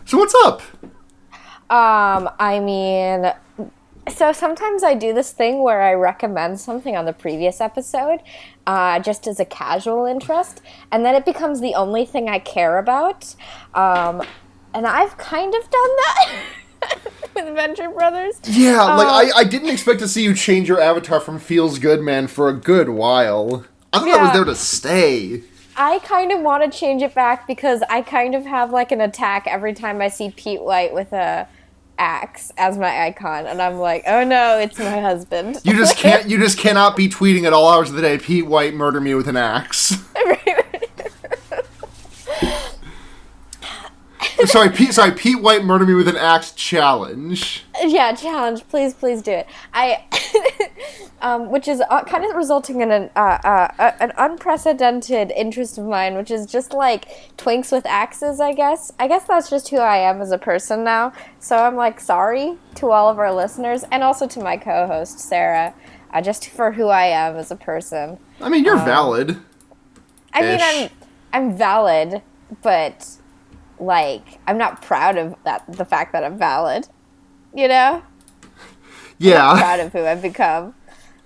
So what's up? I mean, so sometimes I do this thing where I recommend something on the previous episode, just as a casual interest, and then it becomes the only thing I care about. And I've kind of done that with Venture Brothers. Yeah, I didn't expect to see you change your avatar from Feels Good Man for a good while. I thought that was there to stay. I kind of want to change it back because I kind of have like an attack every time I see Pete White with a axe as my icon, and I'm like, oh no, it's my husband. You just cannot be tweeting at all hours of the day, Pete White murder me with an axe. Pete White murder me with an axe challenge. Yeah, challenge. Please do it. Which is kind of resulting in an unprecedented interest of mine, which is just like twinks with axes, I guess. I guess that's just who I am as a person now. So I'm like, sorry to all of our listeners, and also to my co-host, Sarah, just for who I am as a person. I mean, you're valid. I mean, I'm valid, but like, I'm not proud of the fact that I'm valid, you know? Yeah. I'm not proud of who I've become.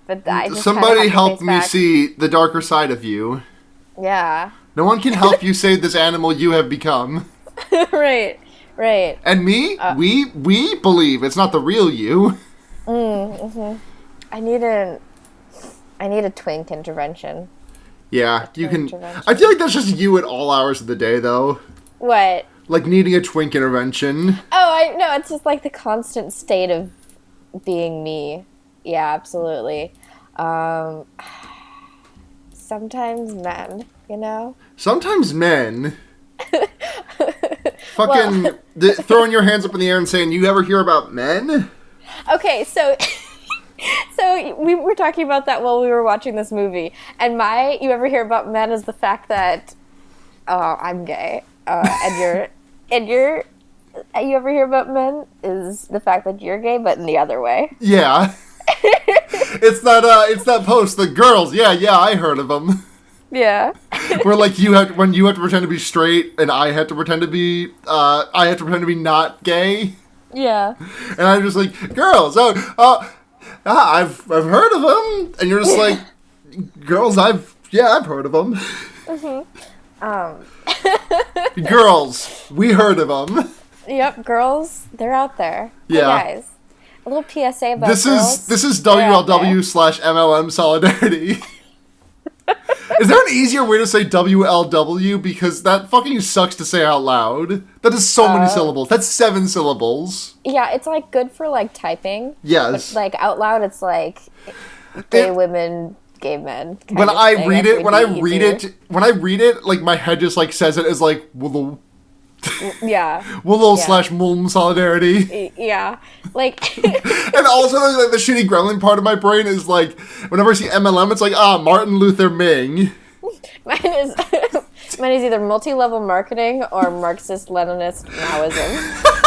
But I just somebody help me see the darker side of you. Yeah. No one can help you save this animal you have become. Right. And me, we believe it's not the real you. Mm-hmm. I need a twink intervention. Yeah, you can. I feel like that's just you at all hours of the day, though. What? Like needing a twink intervention. Oh, I know. It's just like the constant state of being me. Yeah, absolutely. Sometimes men, you know? Sometimes men. Fucking throwing your hands up in the air and saying, you ever hear about men? Okay, so we were talking about that while we were watching this movie. And you ever hear about men is the fact that, I'm gay. You ever hear about men is the fact that you're gay, but in the other way. Yeah. It's that post, the girls, yeah, I heard of them. Yeah. Where like when you had to pretend to be straight and I had to pretend to be not gay. Yeah. And I'm just like, girls, I've heard of them, and you're just like, girls, I've heard of them. Mm-hmm. Girls, we heard of them. Yep, girls, they're out there. Yeah. Hey guys, a little PSA about this girls. This is WLW/MLM solidarity. Is there an easier way to say WLW? Because that fucking sucks to say out loud. That is so many syllables. That's 7 syllables. Yeah, it's like good for like typing. Yes. But, like out loud, it's like gay women, gay men. When I read it, like my head just like says it as like Willow. Yeah. Willow/Mulm solidarity. Yeah. Like. And also like the shitty gremlin part of my brain is like whenever I see MLM, it's like Martin Luther Ming. Mine is either multi-level marketing or Marxist-Leninist Maoism.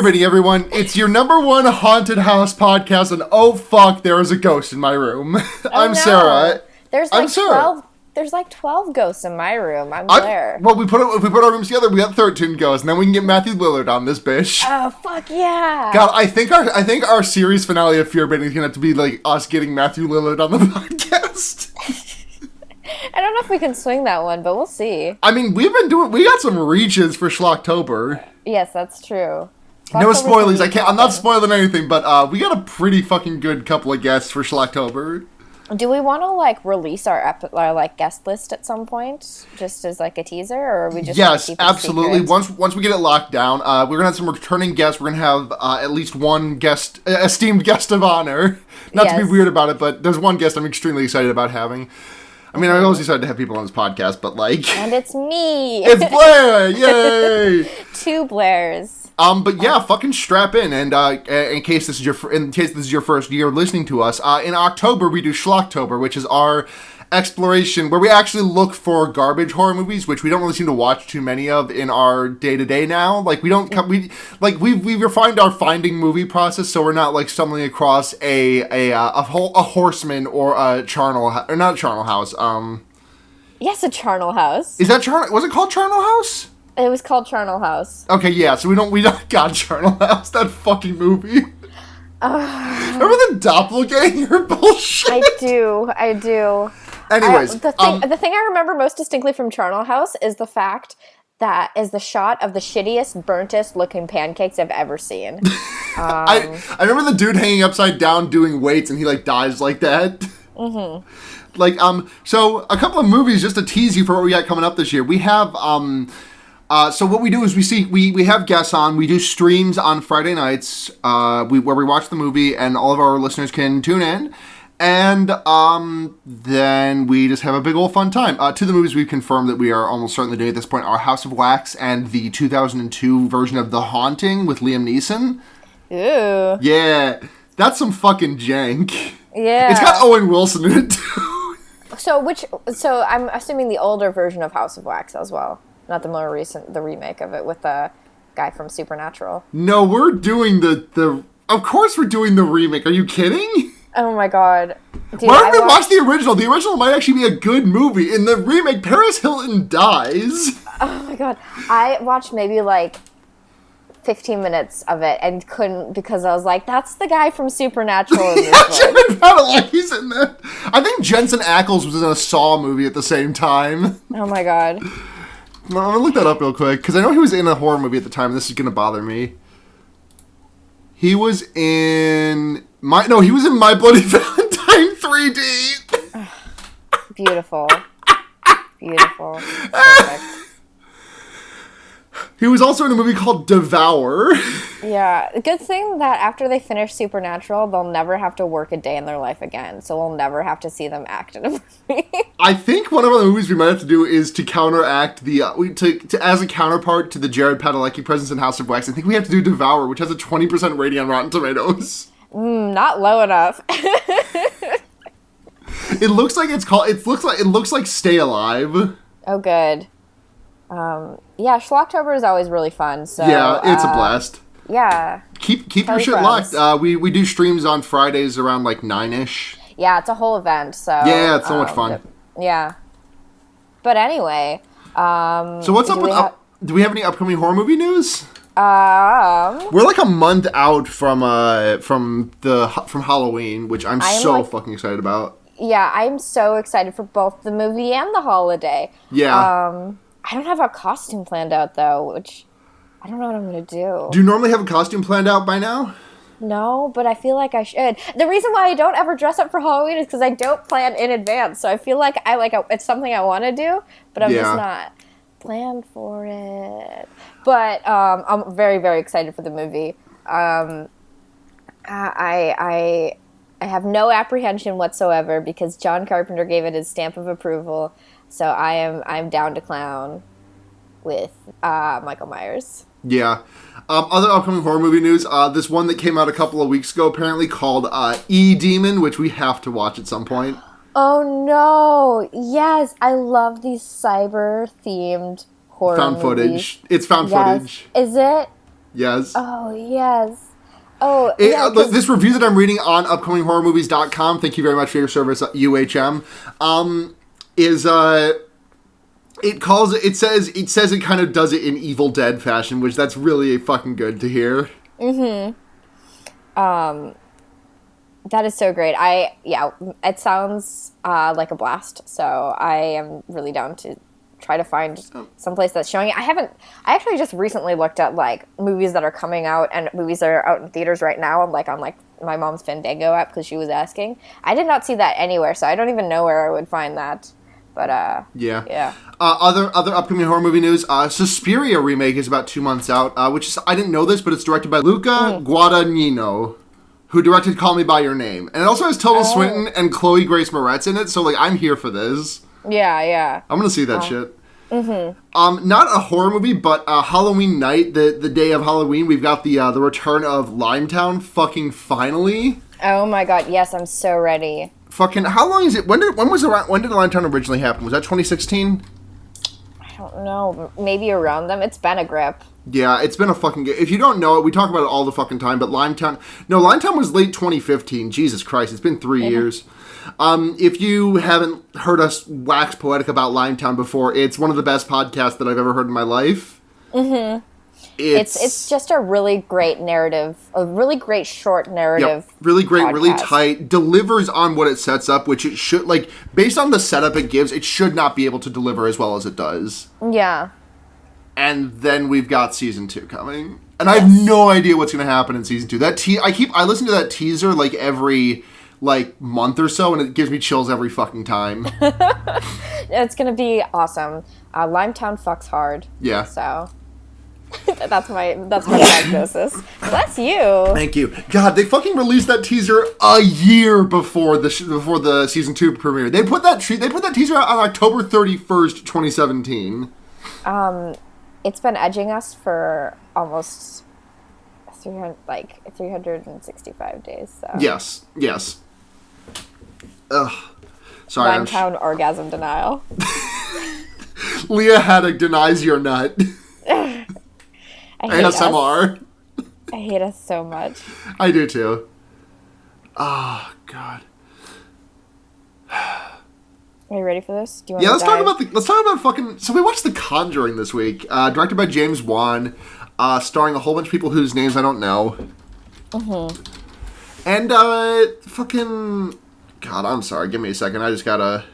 Everyone, it's your number one haunted house podcast, and oh fuck, there is a ghost in my room. I'm Sarah. There's like 12. There's like 12 ghosts in my room. I'm Blair. Well, if we put our rooms together, we got 13 ghosts, and then we can get Matthew Lillard on this bitch. Oh fuck yeah! God, I think our series finale of Fear Baiting is gonna have to be like us getting Matthew Lillard on the podcast. I don't know if we can swing that one, but we'll see. I mean, we got some reaches for Schlocktober. Yes, that's true. No spoilers. I'm not spoiling anything, but we got a pretty fucking good couple of guests for Schlocktober. Do we want to like release our like guest list at some point, just as like a teaser, or are we just yes, keep it absolutely. secret? Once we get it locked down, we're gonna have some returning guests. We're gonna have at least one guest, esteemed guest of honor. Not to be Yes. weird about it, but there's one guest I'm extremely excited about having. I mean, I'm always excited to have people on this podcast, but like, And it's me. it's Blair! Yay! 2 Blairs. But yeah, fucking strap in, and in case this is your first year listening to us, in October we do Schlocktober, which is our exploration where we actually look for garbage horror movies, which we don't really seem to watch too many of in our day to day now. Like we don't we've refined our finding movie process, so we're not like stumbling across a horseman or a charnel or not a charnel house. Yes, a charnel house. Is that charnel? Was it called Charnel House? It was called Charnel House. Okay, yeah, so we don't God, Charnel House, that fucking movie. Remember the doppelganger bullshit? I do. Anyways, the thing I remember most distinctly from Charnel House is the fact that is the shot of the shittiest, burntest looking pancakes I've ever seen. I remember the dude hanging upside down doing weights and he like dies like that. Mm-hmm. Like, so a couple of movies just to tease you for what we got coming up this year. We have, so what we do is we have guests on. We do streams on Friday nights, where we watch the movie and all of our listeners can tune in. And then we just have a big old fun time. 2 of the movies we've confirmed that we are almost certainly doing at this point are House of Wax and the 2002 version of The Haunting with Liam Neeson. Ooh. Yeah, that's some fucking jank. Yeah. It's got Owen Wilson in it too. So I'm assuming the older version of House of Wax as well, not the more recent, the remake of it with the guy from Supernatural. No, we're doing of course we're doing the remake. Are you kidding? Oh my god. Dude, Why don't we watch the original? The original might actually be a good movie. In the remake, Paris Hilton dies. Oh my god. I watched maybe like 15 minutes of it and couldn't because I was like, that's the guy from Supernatural in this one. Jared Padalecki's in that. I think Jensen Ackles was in a Saw movie at the same time. Oh my god. I'm gonna look that up real quick because I know he was in a horror movie at the time. This is gonna bother me. He was in My Bloody Valentine 3D. Beautiful. Beautiful. Perfect. He was also in a movie called Devour. Yeah. Good thing that after they finish Supernatural, they'll never have to work a day in their life again. So we'll never have to see them act in a movie. I think one of the movies we might have to do is to counteract as a counterpart to the Jared Padalecki presence in House of Wax. I think we have to do Devour, which has a 20% rating on Rotten Tomatoes. Not low enough. It looks like Stay Alive. Oh, good. Yeah, Schlocktober is always really fun. So yeah, it's a blast. Yeah. Keep your shit friends. locked. We do streams on Fridays around like 9ish. Yeah, it's a whole event. So yeah, it's so much fun. Yeah. But anyway, so what's up with do we have any upcoming horror movie news? We're like a month out from Halloween, which I'm so fucking excited about. Yeah, I'm so excited for both the movie and the holiday. Yeah. I don't have a costume planned out though, which I don't know what I'm gonna do. Do you normally have a costume planned out by now? No, but I feel like I should. The reason why I don't ever dress up for Halloween is because I don't plan in advance. So I feel like it's something I want to do, but I'm just not planned for it. But I'm very, very excited for the movie. I have no apprehension whatsoever because John Carpenter gave it his stamp of approval. So I'm down to clown with Michael Myers. Yeah. Other upcoming horror movie news. This one that came out a couple of weeks ago, apparently called E-Demon, which we have to watch at some point. Oh no! Yes, I love these cyber-themed horror found movies. Footage. It's found footage. Is it? Yes. Oh yes. Oh yeah. This review that I'm reading on upcominghorrormovies.com. Thank you very much for your service, UHM. Is it says it kind of does it in Evil Dead fashion, which that's really fucking good to hear. Mm-hmm. That is so great. It sounds like a blast. So I am really down to try to find someplace that's showing it. I actually just recently looked at like movies that are coming out and movies that are out in theaters right now. I'm like on like my mom's Fandango app because she was asking. I did not see that anywhere, so I don't even know where I would find that. But yeah. Other upcoming horror movie news. Suspiria remake is about 2 months out. Which is, I didn't know this, but it's directed by Luca Guadagnino, who directed Call Me by Your Name, and it also has Tilda Swinton and Chloe Grace Moretz in it. So like, I'm here for this. Yeah. I'm gonna see that shit. Not a horror movie, but Halloween night, the day of Halloween, we've got the return of Limetown. Fucking finally. Oh my god, yes, I'm so ready. Fucking, how long is it? When did Limetown originally happen? Was that 2016? I don't know. Maybe around them. It's been a grip. Yeah, it's been a fucking... If you don't know it, we talk about it all the fucking time, but Limetown was late 2015. Jesus Christ, it's been 3 years. If you haven't heard us wax poetic about Limetown before, it's one of the best podcasts that I've ever heard in my life. Mm-hmm. It's just a really great narrative, a really great short narrative. Yep, really great, podcast. Really tight, delivers on what it sets up, which it should, like, based on the setup it gives, it should not be able to deliver as well as it does. Yeah. And then we've got season 2 coming. And I have no idea what's going to happen in season 2. I listen to that teaser like every month or so, and it gives me chills every fucking time. It's going to be awesome. Limetown fucks hard. Yeah. So that's my diagnosis. Bless you. Thank you. God, they fucking released that teaser a year before the season 2 premiere. They put that teaser out on October 31st, 2017. It's been edging us for almost 365 days. So. Yes. Ugh. Sorry. Limetown orgasm denial. Leah Haddock denies your nut. I hate ASMR. I hate us so much. I do too. Oh, God. Are you ready for this? Do you want Yeah, to let's talk about fucking... So we watched The Conjuring this week, directed by James Wan, starring a whole bunch of people whose names I don't know. Mm-hmm. And, fucking... God, I'm sorry. Give me a second. I just gotta...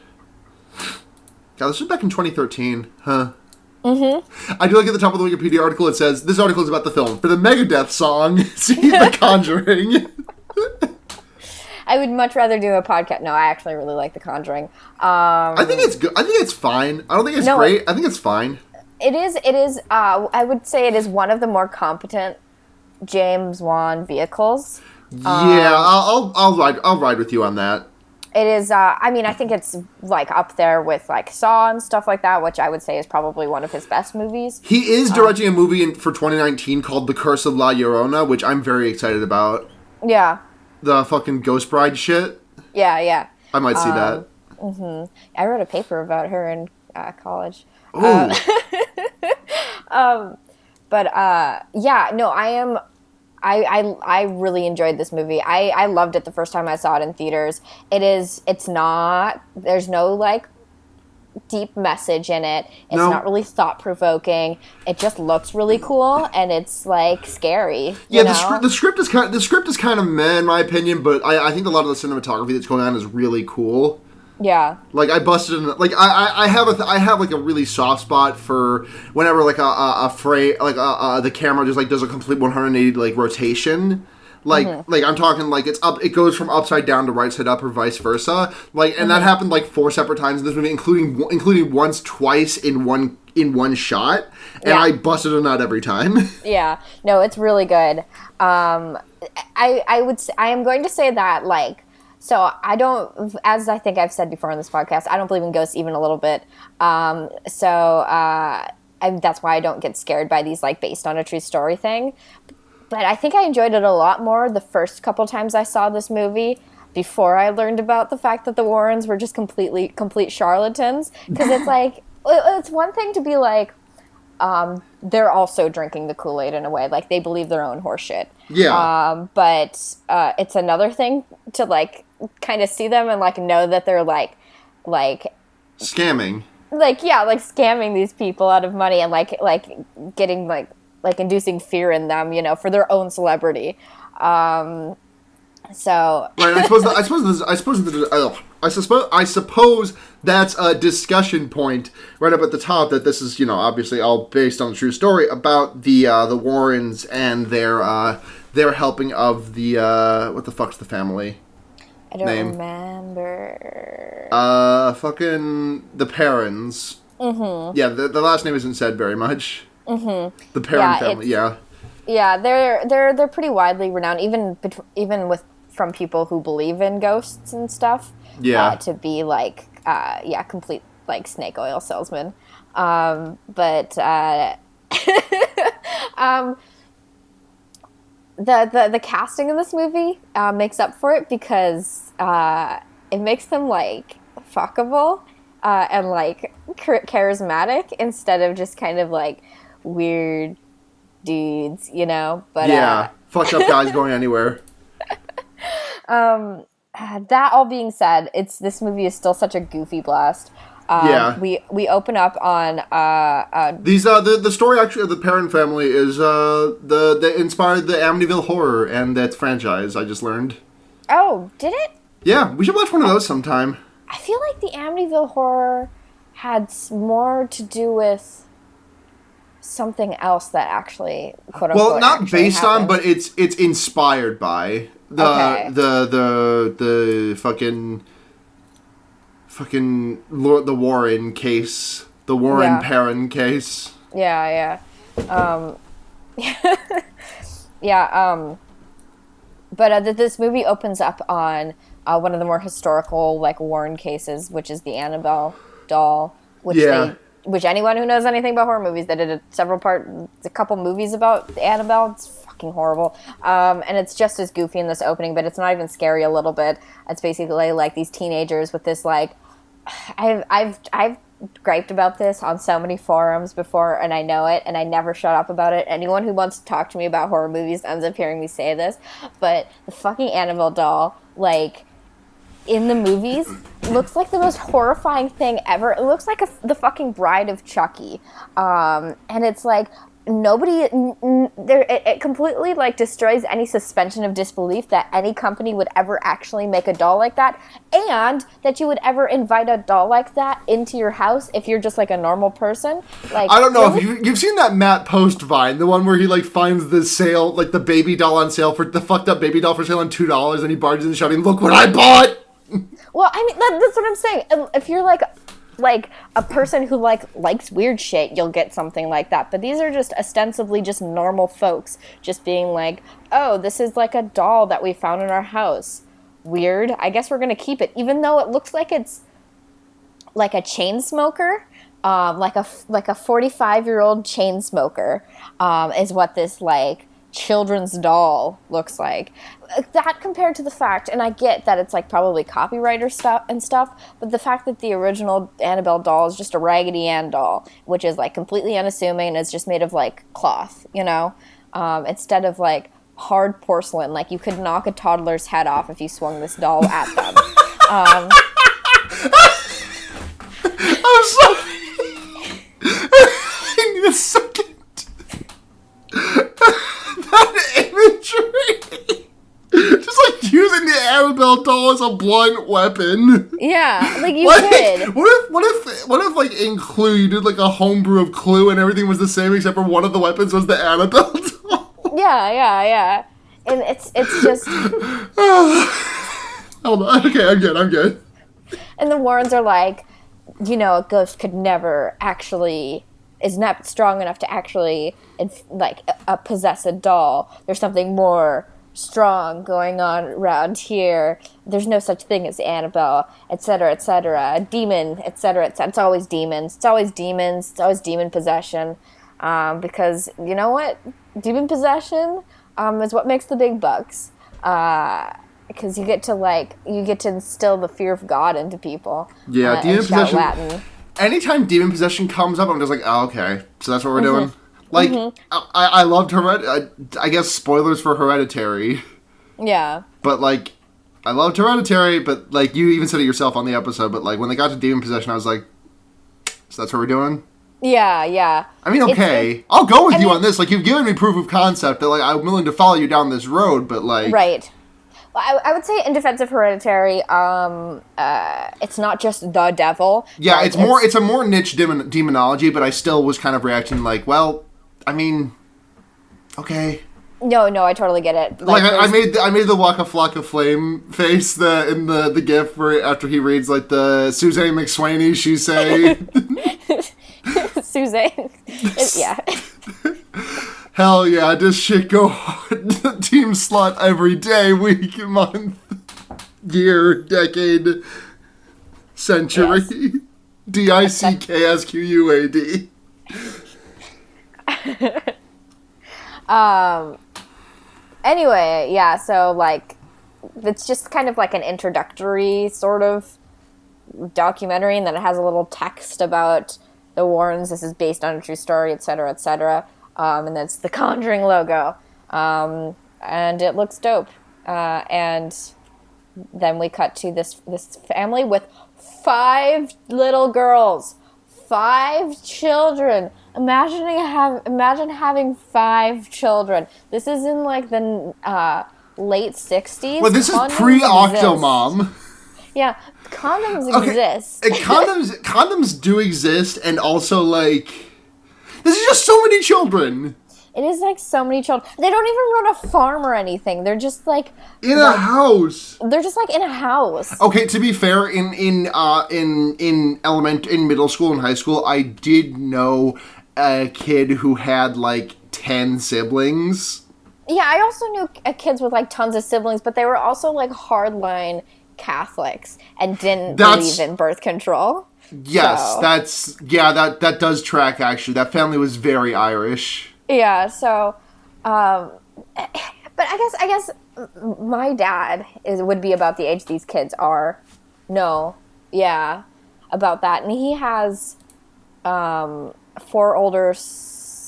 God, this was back in 2013. Huh. Mm-hmm. I do like at the top of the Wikipedia article, it says, this article is about the film. For the Megadeth song, see The Conjuring. I would much rather do a podcast. No, I actually really like The Conjuring. I think it's good. I think it's fine. I don't think it's great. I think it's fine. It is. I would say it is one of the more competent James Wan vehicles. Yeah, I'll ride with you on that. It is. I mean, I think it's like up there with like Saw and stuff like that, which I would say is probably one of his best movies. He is directing a movie for 2019 called The Curse of La Llorona, which I'm very excited about. Yeah. The fucking Ghost Bride shit. Yeah. I might see that. Mm-hmm. I wrote a paper about her in college. Ooh. Yeah, no, I really enjoyed this movie. I loved it the first time I saw it in theaters. There's no like deep message in it. It's not really thought-provoking. It just looks really cool, and it's like scary. Yeah, the script is kind of meh in my opinion, but I think a lot of the cinematography that's going on is really cool. Yeah. Like I busted in, like I have like a really soft spot for whenever like the camera just like does a complete 180 like rotation. Like like I'm talking like it goes from upside down to right side up or vice versa. Like and that happened like 4 separate times in this movie, including twice in one shot, and I busted a nut every time. Yeah. No, it's really good. I am going to say that like. So I don't, as I think I've said before on this podcast, I don't believe in ghosts even a little bit. That's why I don't get scared by these like based on a true story thing. But I think I enjoyed it a lot more the first couple times I saw this movie before I learned about the fact that the Warrens were just complete charlatans. Because it's like, it's one thing to be like, they're also drinking the Kool-Aid in a way. Like, they believe their own horseshit. Yeah. But it's another thing to, like, kind of see them and, like, know that they're, like... Scamming. Like, yeah, like, scamming these people out of money and, like getting, like inducing fear in them, you know, for their own celebrity. So... Right, I suppose that's a discussion point right up at the top that this is, you know, obviously all based on a true story about the Warrens and their their helping of the, what the fuck's the family? I don't name? remember. Fucking the Parenns. Mm-hmm. Yeah, the last name isn't said very much. Mm-hmm. The Parenn family, yeah. Yeah, they're pretty widely renowned, even from people who believe in ghosts and stuff. Yeah. To be like, complete like snake oil salesman. But the casting in this movie makes up for it because it makes them like fuckable and like charismatic instead of just kind of like weird dudes, you know. But yeah, fucked up guys going anywhere. That all being said, this movie is still such a goofy blast. Yeah. We open up on the story actually of the Parenn family is that inspired the Amityville Horror and that franchise. I just learned. Oh, did it? Yeah, we should watch one of those sometime. I feel like the Amityville Horror had more to do with something else that actually quote unquote. Well, not based happened. on, but it's inspired by the fucking the Warren case, the Warren Parenn case. Yeah. But this movie opens up on one of the more historical like Warren cases, which is the Annabelle doll, which anyone who knows anything about horror movies, they did a couple movies about Annabelle. It's fucking horrible, and it's just as goofy in this opening, but it's not even scary a little bit. It's basically like these teenagers with this like, I've griped about this on so many forums before, and I know it, and I never shut up about it. Anyone who wants to talk to me about horror movies ends up hearing me say this, but the fucking Annabelle doll, like, in the movies, looks like the most horrifying thing ever. It looks like the fucking Bride of Chucky. And it's like, it completely like destroys any suspension of disbelief that any company would ever actually make a doll like that, and that you would ever invite a doll like that into your house if you're just like a normal person. Like, I don't know if you've seen that Matt Post Vine, the one where he like finds the sale, like the baby doll on sale for the fucked up baby doll for sale on $2, and he barges in shouting, "Look what I bought!" Well, I mean that's what I'm saying. If you're like a person who likes weird shit, you'll get something like that. But these are just ostensibly just normal folks just being like, oh, this is like a doll that we found in our house. Weird. I guess we're going to keep it. Even though it looks like it's like a chain smoker, like a 45-year-old chain smoker is what this like children's doll looks like. That compared to the fact, and I get that it's like probably copyright stuff, but the fact that the original Annabelle doll is just a Raggedy Ann doll, which is like completely unassuming and is just made of like cloth, you know, instead of like hard porcelain. Like you could knock a toddler's head off if you swung this doll at them. I'm sorry. I need a second. That imagery. Just like using the Annabelle doll as a blunt weapon. Yeah, like you could. What if like in Clue you did like a homebrew of Clue and everything was the same except for one of the weapons was the Annabelle doll? Yeah. And it's just Hold on. Okay, I'm good. And the Warrens are like, you know, a ghost could never actually is not strong enough to actually possess a doll. There's something more strong going on around here. There's no such thing as Annabelle, etc., etc. A demon, etc., etc. It's always demons. It's always demon possession. Because you know what? Demon possession is what makes the big bucks. Because you get to instill the fear of God into people. Yeah, demon possession. Latin. Anytime demon possession comes up, I'm just like, oh, okay, so that's what we're doing. Like, I loved I guess spoilers for Hereditary. Yeah. But, like, I loved Hereditary, but, like, you even said it yourself on the episode, but, like, when they got to demon possession, I was like, so that's what we're doing? Yeah. I mean, okay, I'll go with you on this. Like, you've given me proof of concept that, like, I'm willing to follow you down this road, but, like... Right. Well, I would say in defense of Hereditary, it's not just the devil. Yeah, it's a more niche demonology, but I still was kind of reacting like, well, I mean, okay. No, I totally get it. Like I made the Waka Flocka Flame face in the GIF where after he reads like the Suzanne McSwaney, she say Suzanne. Yeah. Hell yeah, this shit go hard. Team Slut every day, week, month, year, decade, century. Yes. DICKSQUAD. Anyway, yeah, so, like, it's just kind of like an introductory sort of documentary, and then it has a little text about the Warrens, this is based on a true story, etc., etc., and that's the Conjuring logo, and it looks dope, and then we cut to this family with 5 little girls, 5 children. Imagine having 5 children. This is in like the late 60s. Well, this is pre-Octomom. Yeah, condoms exist. Condoms do exist, and also like this is just so many children. It is like so many children. They don't even run a farm or anything. They're just like in a house. They're just like in a house. Okay, to be fair, in middle school and high school, I did know a kid who had like 10 siblings. Yeah, I also knew kids with like tons of siblings, but they were also like hardline Catholics and didn't believe in birth control. Yes, so. that does track actually. That family was very Irish. Yeah, so, but I guess my dad would be about the age these kids are. No, yeah, about that, and he has 3 older sisters.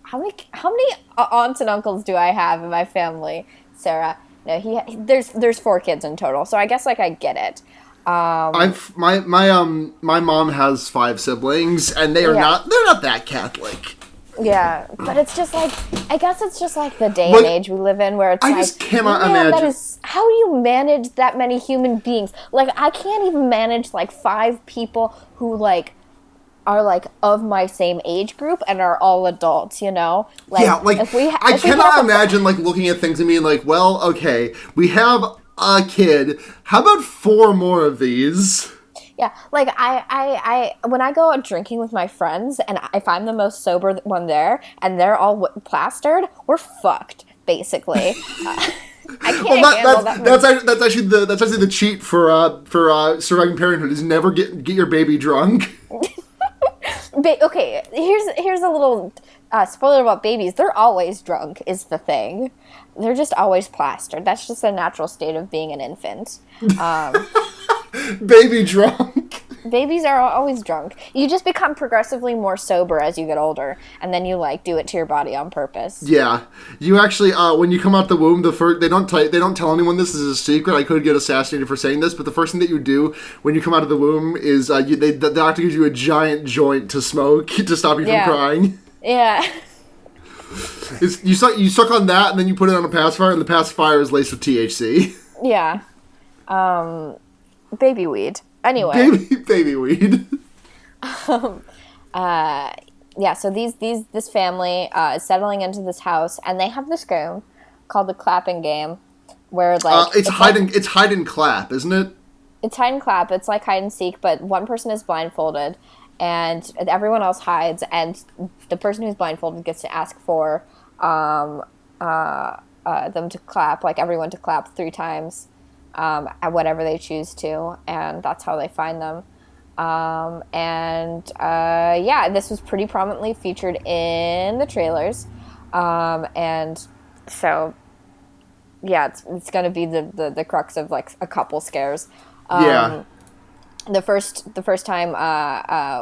How many aunts and uncles do I have in my family, Sarah? No, there's 4 kids in total, so I guess like I get it. My mom has 5 siblings, and they're not that Catholic. Yeah, but it's just like, I guess it's just like the day and age we live in, where it's I just cannot imagine. How do you manage that many human beings? Like, I can't even manage like 5 people who like are like of my same age group and are all adults, you know? Like, yeah, like I cannot imagine like looking at things and being like, well, okay, we have a kid. How about 4 more of these? Yeah, like I when I go out drinking with my friends, and if I'm the most sober one there, and they're all plastered, we're fucked, basically. I can't handle that. That's actually the cheat for surviving parenthood is never get your baby drunk. Okay, here's a little spoiler about babies. They're always drunk, is the thing. They're just always plastered. That's just a natural state of being an infant. Baby drunk. Babies are always drunk. You just become progressively more sober as you get older, and then you like do it to your body on purpose. Yeah, you actually when you come out the womb, they don't tell anyone this is a secret. I could get assassinated for saying this, but the first thing that you do when you come out of the womb is the doctor gives you a giant joint to smoke to stop you from crying. Yeah. You suck on that, and then you put it on a pacifier, and the pacifier is laced with THC. Yeah. Baby weed. Anyway. Baby weed. Yeah, so this family is settling into this house, and they have this game called the clapping game, where like it's hide and clap, isn't it? It's hide and clap. It's like hide and seek, but one person is blindfolded, and everyone else hides, and the person who's blindfolded gets to ask for them to clap, like everyone to clap 3 times. At whatever they choose to, and that's how they find them. This was pretty prominently featured in the trailers, and so it's going to be the crux of like a couple scares. The first time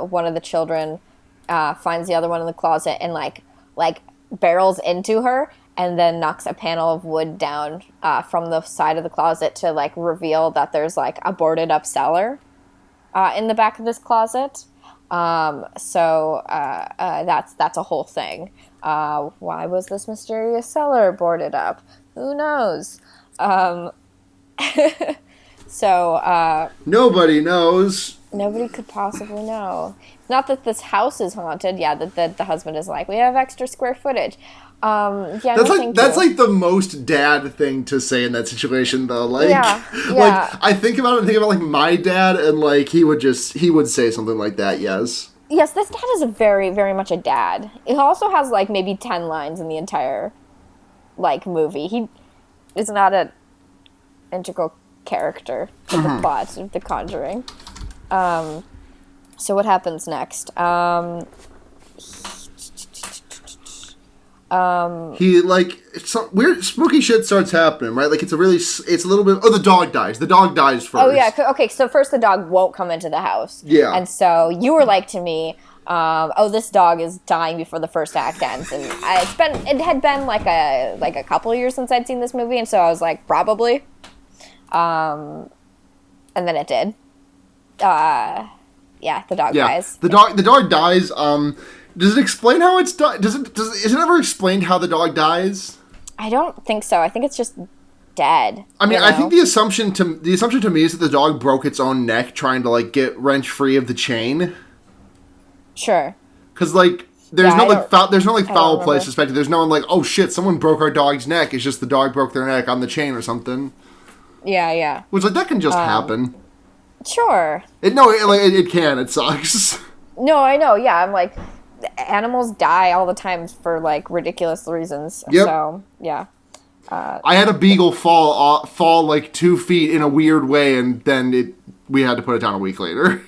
one of the children finds the other one in the closet and like barrels into her, and then knocks a panel of wood down from the side of the closet to like reveal that there's like a boarded up cellar in the back of this closet. That's a whole thing. Why was this mysterious cellar boarded up? Who knows? Nobody knows. Nobody could possibly know. Not that this house is haunted. Yeah, that the husband is like, we have extra square footage. Yeah, That's no, like the most dad thing to say in that situation, though. Like, yeah. like I think about it and think about like my dad, and like he would say something like that. Yes. Yes, this dad is a very, very much a dad. He also has like maybe 10 lines in the entire like movie. He is not an integral character to the plot of The Conjuring. So what happens next? He like some weird spooky shit starts happening, right? Like it's a little bit. Oh, the dog dies. The dog dies first. Oh yeah. Okay. So first the dog won't come into the house. Yeah. And so you were like to me, oh, this dog is dying before the first act ends, and it had been like a couple of years since I'd seen this movie, and so I was like probably, and then it did. Yeah, the dog dies. The dog dies. Does it explain how it's died? Is it ever explained how the dog dies? I don't think so. I think it's just dead. I mean, I think the assumption to me is that the dog broke its own neck trying to like get wrenched free of the chain. Sure. Because like there's no foul play remember. suspected. There's no one like, oh shit, someone broke our dog's neck. It's just the dog broke their neck on the chain or something. Yeah. Which like that can just happen. Sure. It can. It sucks. No, I know. Yeah, I'm like, animals die all the time for like ridiculous reasons. Yep. So yeah. I had a beagle fall like 2 feet in a weird way, and then we had to put it down a week later.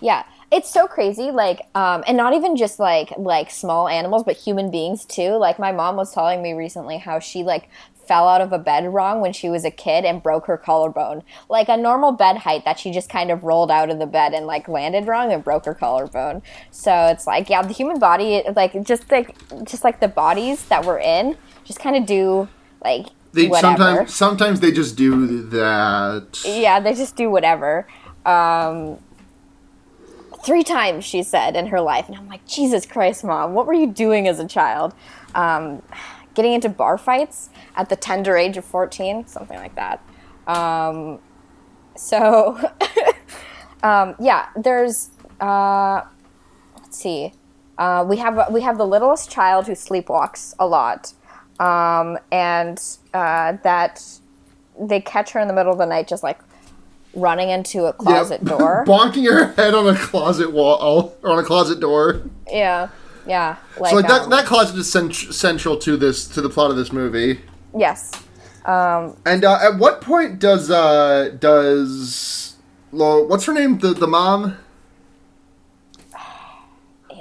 Yeah. It's so crazy, like, and not even just like small animals, but human beings too. Like my mom was telling me recently how she like fell out of a bed wrong when she was a kid and broke her collarbone. Like a normal bed height that she just kind of rolled out of the bed and like landed wrong and broke her collarbone. So it's like, yeah, the human body, like just like the bodies that we're in, just kind of do like whatever. Sometimes they just do that. Yeah, they just do whatever. 3 times, she said, in her life. And I'm like, Jesus Christ, Mom, what were you doing as a child? Getting into bar fights at the tender age of 14, something like that. Yeah, there's, let's see. We have the littlest child who sleepwalks a lot. And that they catch her in the middle of the night just like running into a closet door. Bonking her head on a closet wall, or on a closet door. Yeah. Like, so like that closet is central to the plot of this movie. Yes. And at what point does what's her name? The mom?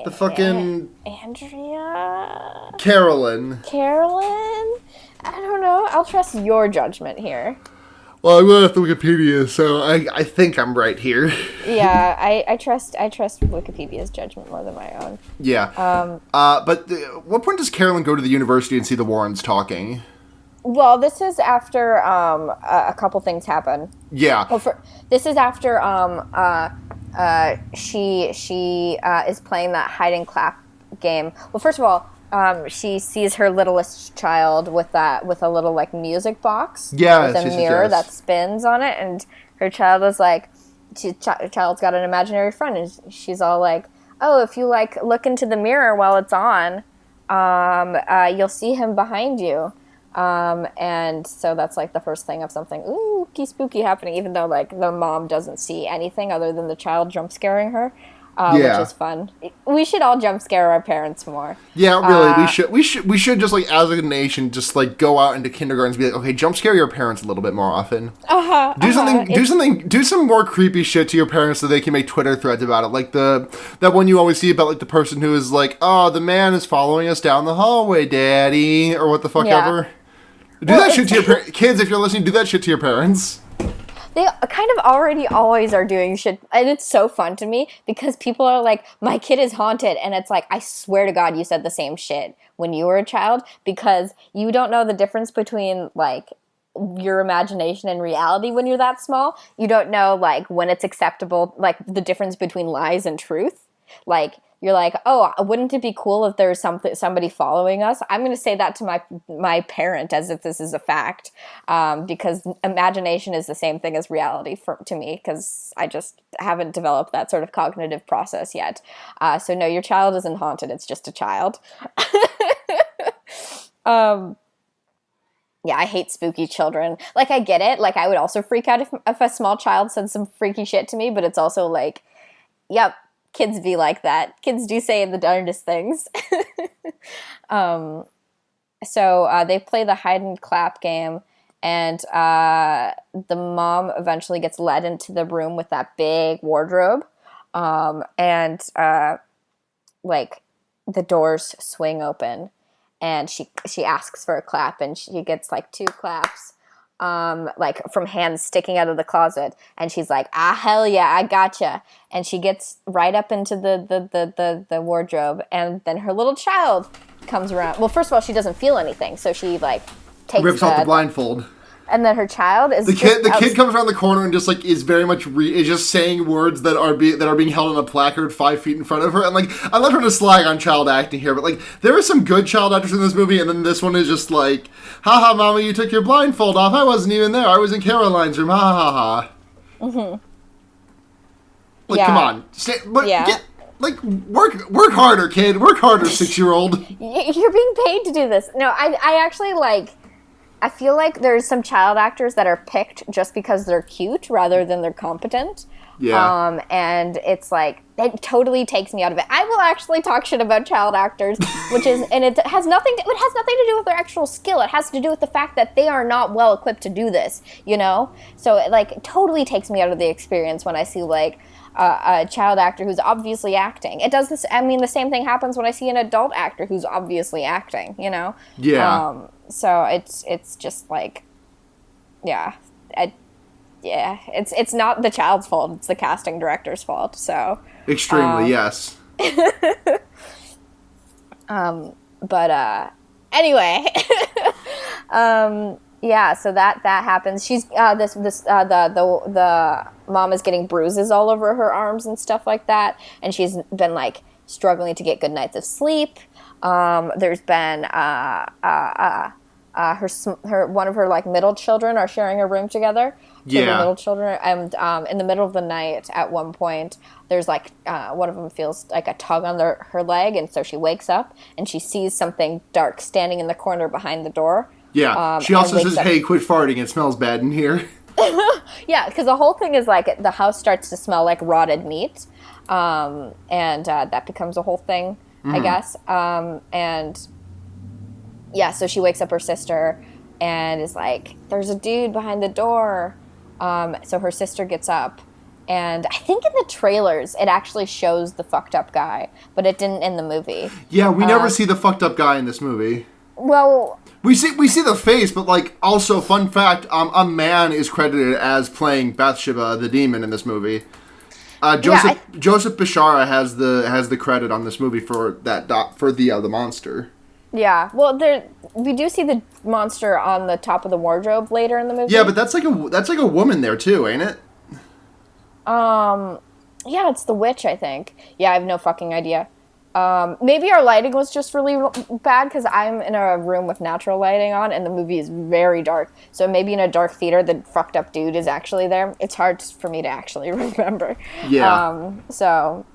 The fucking Andrea? Carolyn. I don't know. I'll trust your judgment here. Well, I went off the Wikipedia, so I think I'm right here. Yeah, I trust Wikipedia's judgment more than my own. Yeah. But what point does Carolyn go to the university and see the Warrens talking? Well, this is after a couple things happen. Yeah. Well, this is after she is playing that hide and clap game. Well, first of all, she sees her littlest child with a little like music box with a mirror that spins on it, and her child is like, child's got an imaginary friend, and she's all like, oh, if you like look into the mirror while it's on, you'll see him behind you. And so that's like the first thing of something spooky happening, even though like the mom doesn't see anything other than the child jump scaring her, which is fun. We should all jump scare our parents more. Yeah, really, we should just like as a nation just like go out into kindergartens and be like, okay, jump scare your parents a little bit more often. Do some more creepy shit to your parents so they can make Twitter threads about it, like that one you always see about like the person who is like, oh, the man is following us down the hallway, daddy, or what the fuck ever. Do that shit to your kids. If you're listening, do that shit to your parents. They kind of already always are doing shit, and it's so fun to me because people are like, my kid is haunted, and it's like, I swear to God you said the same shit when you were a child, because you don't know the difference between like your imagination and reality when you're that small. You don't know like when it's acceptable, like the difference between lies and truth. Like, you're like, oh, wouldn't it be cool if there's somebody following us? I'm going to say that to my parent as if this is a fact, because imagination is the same thing as reality to me, because I just haven't developed that sort of cognitive process yet. So no, your child isn't haunted. It's just a child. Yeah, I hate spooky children. Like, I get it. Like, I would also freak out if a small child said some freaky shit to me, but it's also like, yep, kids be like that. Kids do say the darndest things. So they play the hide and clap game, and the mom eventually gets led into the room with that big wardrobe, and like the doors swing open, and she asks for a clap, and she gets like 2 claps. Like from hands sticking out of the closet, and she's like, ah, hell yeah, I gotcha. And she gets right up into the wardrobe, and then her little child comes around. Well, first of all, she doesn't feel anything, so she like takes rips off the blindfold. And then her child is the kid comes around the corner and just like is very much is just saying words that are being held on a placard 5 feet in front of her. And like, I'm not trying to slag on child acting here, but like there are some good child actors in this movie, and then this one is just like, haha, mama, you took your blindfold off. I wasn't even there. I was in Caroline's room. Ha ha ha. Mm-hmm. Like, come on, work harder, kid. Work harder, 6-year-old. You're being paid to do this. No, I actually like. I feel like there's some child actors that are picked just because they're cute rather than they're competent. Yeah. And it's like, it totally takes me out of it. I will actually talk shit about child actors, and it has nothing to do with their actual skill. It has to do with the fact that they are not well equipped to do this, you know? So it like totally takes me out of the experience when I see like a child actor who's obviously acting. It does this, I mean, the same thing happens when I see an adult actor who's obviously acting, you know? Yeah. So it's just like, it's not the child's fault. It's the casting director's fault. So extremely, yes. But anyway, yeah. So that happens. She's the mom is getting bruises all over her arms and stuff like that, and she's been like struggling to get good nights of sleep. There's been her one of her like middle children are sharing a room together. Yeah. The middle children, and in the middle of the night, at one point, there's like one of them feels like a tug on her leg, and so she wakes up and she sees something dark standing in the corner behind the door. Yeah. She also says, "Hey, quit farting! It smells bad in here." Yeah, because the whole thing is like the house starts to smell like rotted meat, and that becomes a whole thing. I guess. And yeah, so she wakes up her sister and is like, there's a dude behind the door. So her sister gets up, and I think in the trailers it actually shows the fucked up guy, but it didn't in the movie. Yeah, we never see the fucked up guy in this movie. Well, we see the face, but like also fun fact, a man is credited as playing Bathsheba the demon in this movie. Joseph Bishara has the credit on this movie for the monster. Yeah, well, we do see the monster on the top of the wardrobe later in the movie. Yeah, but that's like a woman there too, ain't it? Yeah, it's the witch, I think. Yeah, I have no fucking idea. Maybe our lighting was just really bad because I'm in a room with natural lighting on, and the movie is very dark. So maybe in a dark theater, the fucked up dude is actually there. It's hard for me to actually remember. Yeah. So,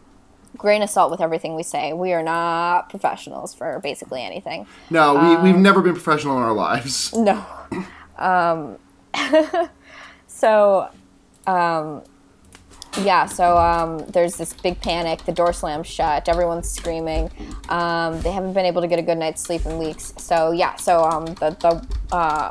grain of salt with everything we say. We are not professionals for basically anything. No, we've never been professional in our lives. No. There's this big panic. The door slams shut. Everyone's screaming. They haven't been able to get a good night's sleep in weeks. The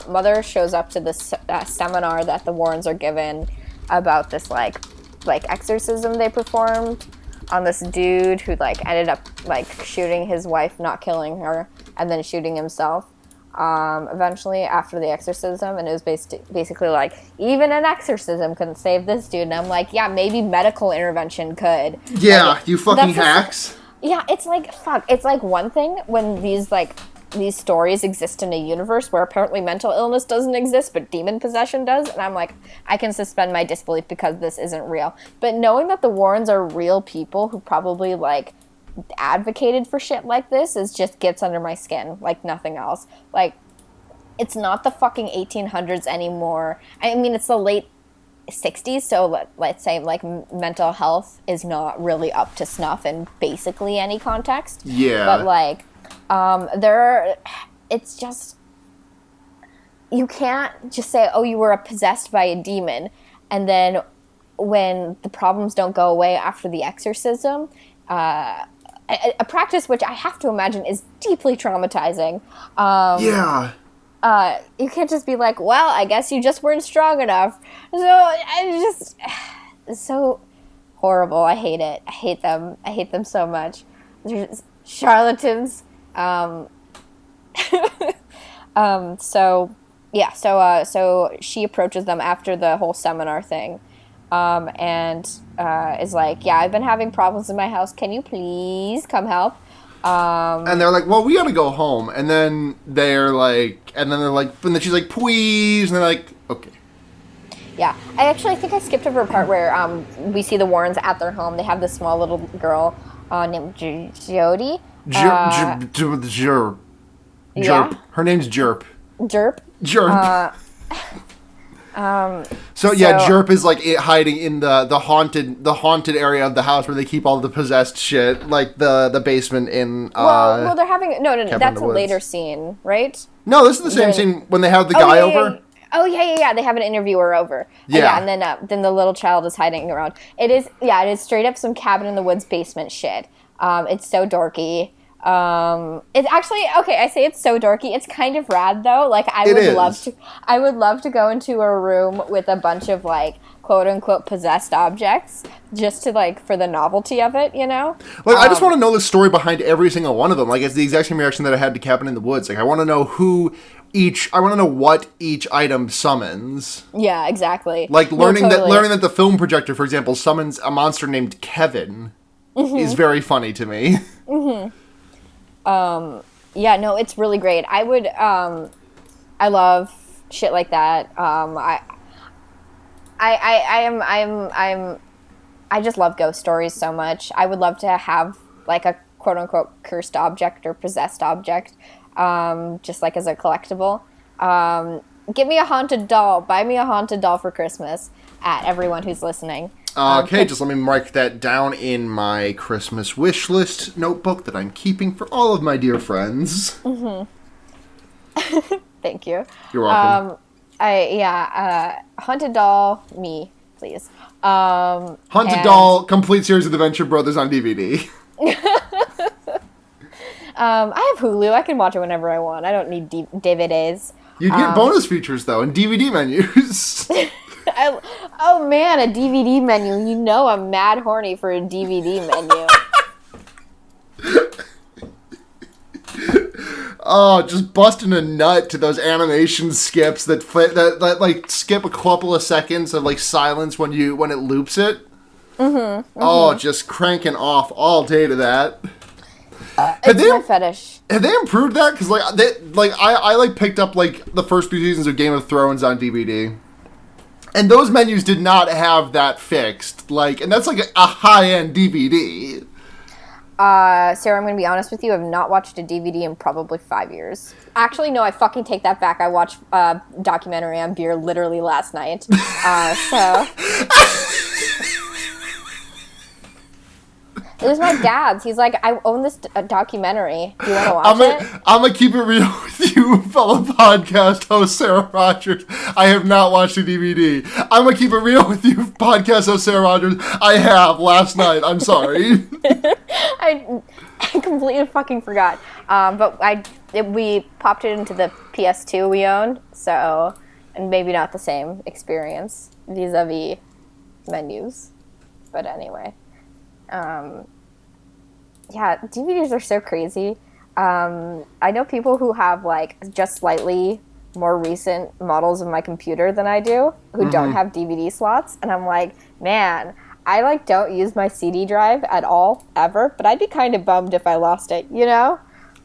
mother shows up to this seminar that the Warrens are given about this like exorcism they performed on this dude who like ended up like shooting his wife, not killing her, and then shooting himself. Eventually after the exorcism, and it was basically like, even an exorcism couldn't save this dude, and I'm like, yeah, maybe medical intervention could. Yeah, like, you fucking hacks. Yeah, it's like, fuck, it's like one thing when these like these stories exist in a universe where apparently mental illness doesn't exist, but demon possession does. And I'm like, I can suspend my disbelief because this isn't real. But knowing that the Warrens are real people who probably, like, advocated for shit like this just gets under my skin like nothing else. Like, it's not the fucking 1800s anymore. I mean, it's the late 60s, so let's say, like, mental health is not really up to snuff in basically any context. Yeah. But, like, it's just, you can't just say, oh, you were possessed by a demon, and then when the problems don't go away after the exorcism, a practice which I have to imagine is deeply traumatizing. Yeah. You can't just be like, well, I guess you just weren't strong enough. It's so horrible. I hate it. I hate them. I hate them so much. They're just charlatans. So she approaches them after the whole seminar thing, and is like, yeah, I've been having problems in my house. Can you please come help? And they're like, well, we gotta go home. And then they're like, and then she's like, please. And they're like, okay. Yeah. I think I skipped over a part where we see the Warrens at their home. They have this small little girl named Jody. Jerp. Yeah? Her name's Jerp. Jerp. Jerp. So Jerp is like hiding in the haunted area of the house where they keep all the possessed shit, like the basement in. Well, they're having no. That's a Woods. Later scene, right? No, this is the same scene when they have the guy over. Oh yeah. They have an interviewer over. Yeah, and then the little child is hiding around. It is straight up some cabin in the woods basement shit. It's so dorky. It's actually okay. I say it's so dorky. It's kind of rad though. Like I would love to go into a room with a bunch of like quote unquote possessed objects just to like for the novelty of it, you know. Like I just want to know the story behind every single one of them. Like it's the exact same reaction that I had to Cabin in the Woods. Like I want to know what each item summons. Yeah, exactly. Like learning that the film projector, for example, summons a monster named Kevin is very funny to me. Mm-hmm. Yeah, no, it's really great. I would, I love shit like that. I just love ghost stories so much. I would love to have like a quote unquote cursed object or possessed object, just like as a collectible. Give me a haunted doll. Buy me a haunted doll for Christmas at everyone who's listening. Okay, just let me mark that down in my Christmas wish list notebook that I'm keeping for all of my dear friends. Mm-hmm. Thank you. You're welcome. Haunted doll, me, please. Haunted doll, complete series of the Venture Brothers on DVD. I have Hulu. I can watch it whenever I want. I don't need DVDs. You'd get bonus features, though, and DVD menus. Oh man, a DVD menu. You know I'm mad horny for a DVD menu. Oh, just busting a nut to those animation skips that like skip a couple of seconds of like silence when it loops it. Mm-hmm. Oh, just cranking off all day to that. It's my fetish. Have they improved that? Because I picked up like the first few seasons of Game of Thrones on DVD. And those menus did not have that fixed. And that's like a high-end DVD. Sarah, I'm going to be honest with you. I've not watched a DVD in probably 5 years. Actually, no, I fucking take that back. I watched a documentary on beer literally last night. It was my dad's. He's like, I own this documentary. Do you want to watch it? I'm going to keep it real with you, fellow podcast host Sarah Rogers. I have not watched the DVD. I'm going to keep it real with you, podcast host Sarah Rogers. I have last night. I'm sorry. I completely fucking forgot. But we popped it into the PS2 we owned, so, and maybe not the same experience vis-a-vis menus. But anyway. Yeah, DVDs are so crazy. I know people who have just slightly more recent models of my computer than I do who don't have DVD slots, and I'm like, man, I don't use my CD drive at all ever, but I'd be kind of bummed if I lost it, you know?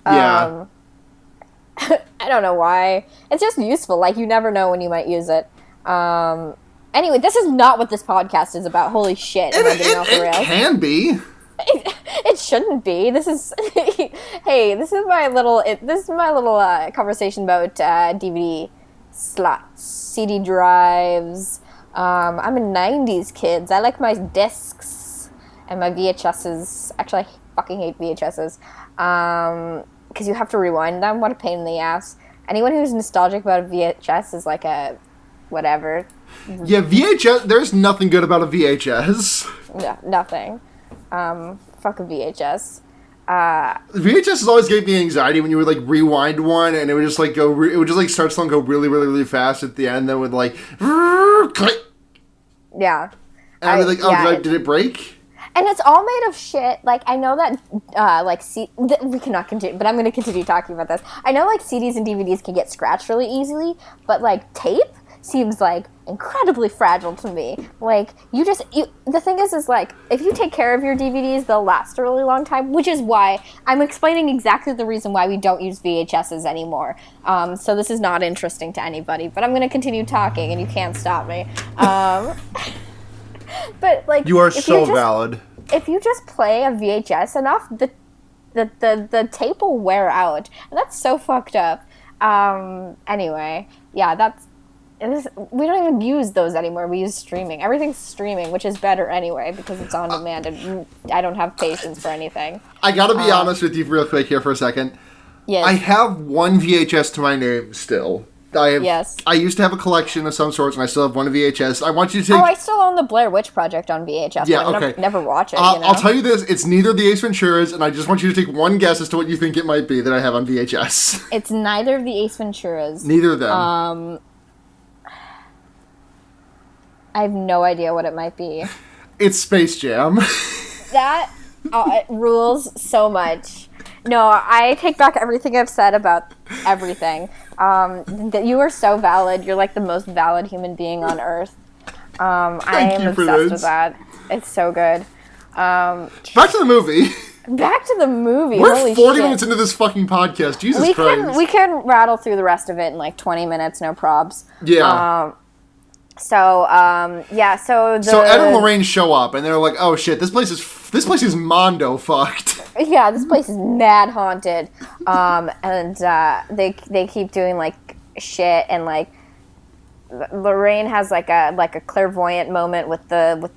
Yeah. I don't know why. It's just useful. Like, you never know when you might use it. Anyway, this is not what this podcast is about. Holy shit. It can be. It shouldn't be. This is hey, this is my little conversation about DVD slots, CD drives. I'm a 90s kid. I like my discs and my VHSs. Actually, I fucking hate VHSs. Because you have to rewind them. What a pain in the ass. Anyone who's nostalgic about a VHS is like a whatever. Yeah, VHS, there's nothing good about a VHS. No, nothing. Fuck a VHS. VHS always gave me anxiety when you would like rewind one and it would just like go, it would just like start slow and go really, really, really fast at the end. Then would like, click. Yeah. And I'd be like, oh, did it break? And it's all made of shit. Like, I know that, we cannot continue, but I'm going to continue talking about this. I know, like, CDs and DVDs can get scratched really easily, but, like, tape seems, like, incredibly fragile to me. Like, the thing is, like, if you take care of your DVDs, they'll last a really long time, which is why I'm explaining exactly the reason why we don't use VHSs anymore. So this is not interesting to anybody, but I'm going to continue talking, and you can't stop me. But, like, you are so valid. If you just play a VHS enough, the tape will wear out. And that's so fucked up. Anyway, yeah, we don't even use those anymore. We use streaming. Everything's streaming, which is better anyway, because it's on demand, and I don't have patience for anything. I gotta be honest with you real quick here for a second. Yes. I have one VHS to my name still. Yes. I used to have a collection of some sorts, and I still have one VHS. I want you to take... Oh, I still own the Blair Witch Project on VHS. Yeah, okay. Never watch it, I'll tell you this. It's neither the Ace Venturas, and I just want you to take one guess as to what you think it might be that I have on VHS. It's neither of the Ace Venturas. Neither of them. I have no idea what it might be. It's Space Jam. That it rules so much. No, I take back everything I've said about everything. That you are so valid. You're like the most valid human being on earth. I am obsessed with that. It's so good. Back to the movie. Back to the movie. We're Holy 40 shit. minutes into this fucking podcast. Jesus Christ. We can rattle through the rest of it in like 20 minutes, no probs. Yeah. So Ed and Lorraine show up, and they're like, "Oh shit, this place is Mondo fucked." Yeah, this place is mad haunted. And they keep doing like shit, and like Lorraine has like a clairvoyant moment with the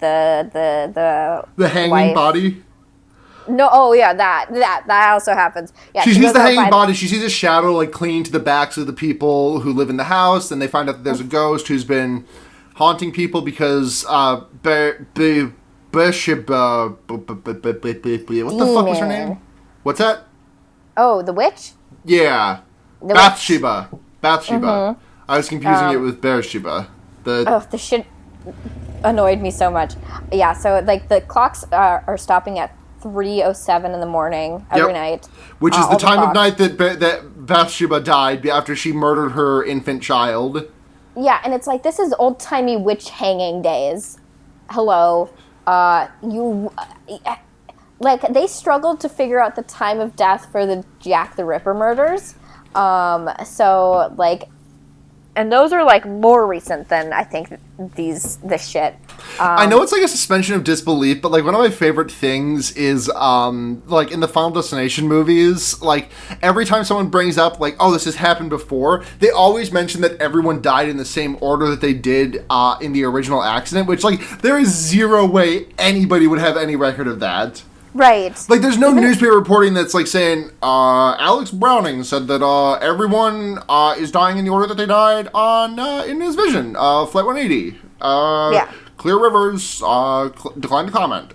hanging wife. body. No, oh yeah, that also happens. Yeah, she sees the hanging body. She sees a shadow like clinging to the backs of the people who live in the house, and they find out that there's a ghost who's been haunting people because Bathsheba. What the fuck was her name? What's that? Oh, the witch? Yeah, Bathsheba. Bathsheba. I was confusing it with Beersheba. The shit annoyed me so much. Yeah, so like the clocks are stopping at 3:07 in the morning every night. Which is the time of night that Bathsheba died after she murdered her infant child. Yeah, and it's like, this is old-timey witch hanging days. Hello. They struggled to figure out the time of death for the Jack the Ripper murders. And those are like more recent than I think this shit. I know it's like a suspension of disbelief, but like one of my favorite things is like in the Final Destination movies, like every time someone brings up like, oh, this has happened before, they always mention that everyone died in the same order that they did in the original accident, which like there is zero way anybody would have any record of that. Right. Like, there's no newspaper reporting that's, like, saying, Alex Browning said that everyone is dying in the order that they died in his vision. Flight 180. Clear Rivers, declined to comment.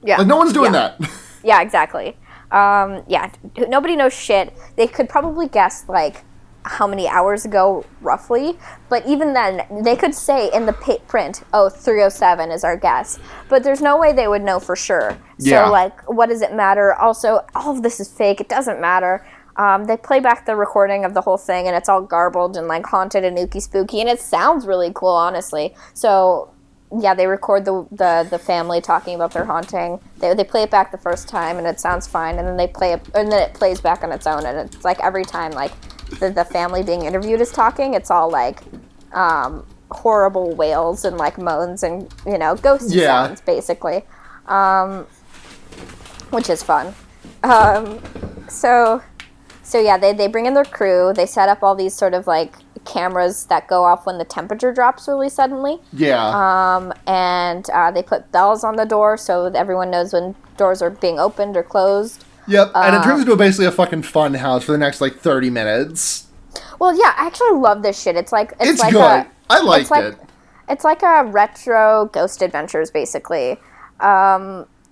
Yeah. Like, no one's doing that. Yeah, exactly. Nobody knows shit. They could probably guess, like, how many hours ago, roughly. But even then, they could say in the print, 3:07 is our guess. But there's no way they would know for sure. Yeah. So, like, what does it matter? Also, all of this is fake. It doesn't matter. They play back the recording of the whole thing, and it's all garbled and, like, haunted and ooky spooky. And it sounds really cool, honestly. So, yeah, they record the family talking about their haunting. They play it back the first time, and it sounds fine. And then they play it, and then it plays back on its own. And it's, like, every time, like, the family being interviewed is talking, it's all like horrible wails and like moans and, you know, ghosty sounds basically, which is fun. So yeah, they bring in their crew. They set up all these sort of like cameras that go off when the temperature drops really suddenly. Yeah. And they put bells on the door so that everyone knows when doors are being opened or closed. Yep, and it turns into basically a fucking fun house for the next, like, 30 minutes. Well, yeah, I actually love this shit. It's like... It's like good. I liked it. It's like a retro Ghost Adventures, basically.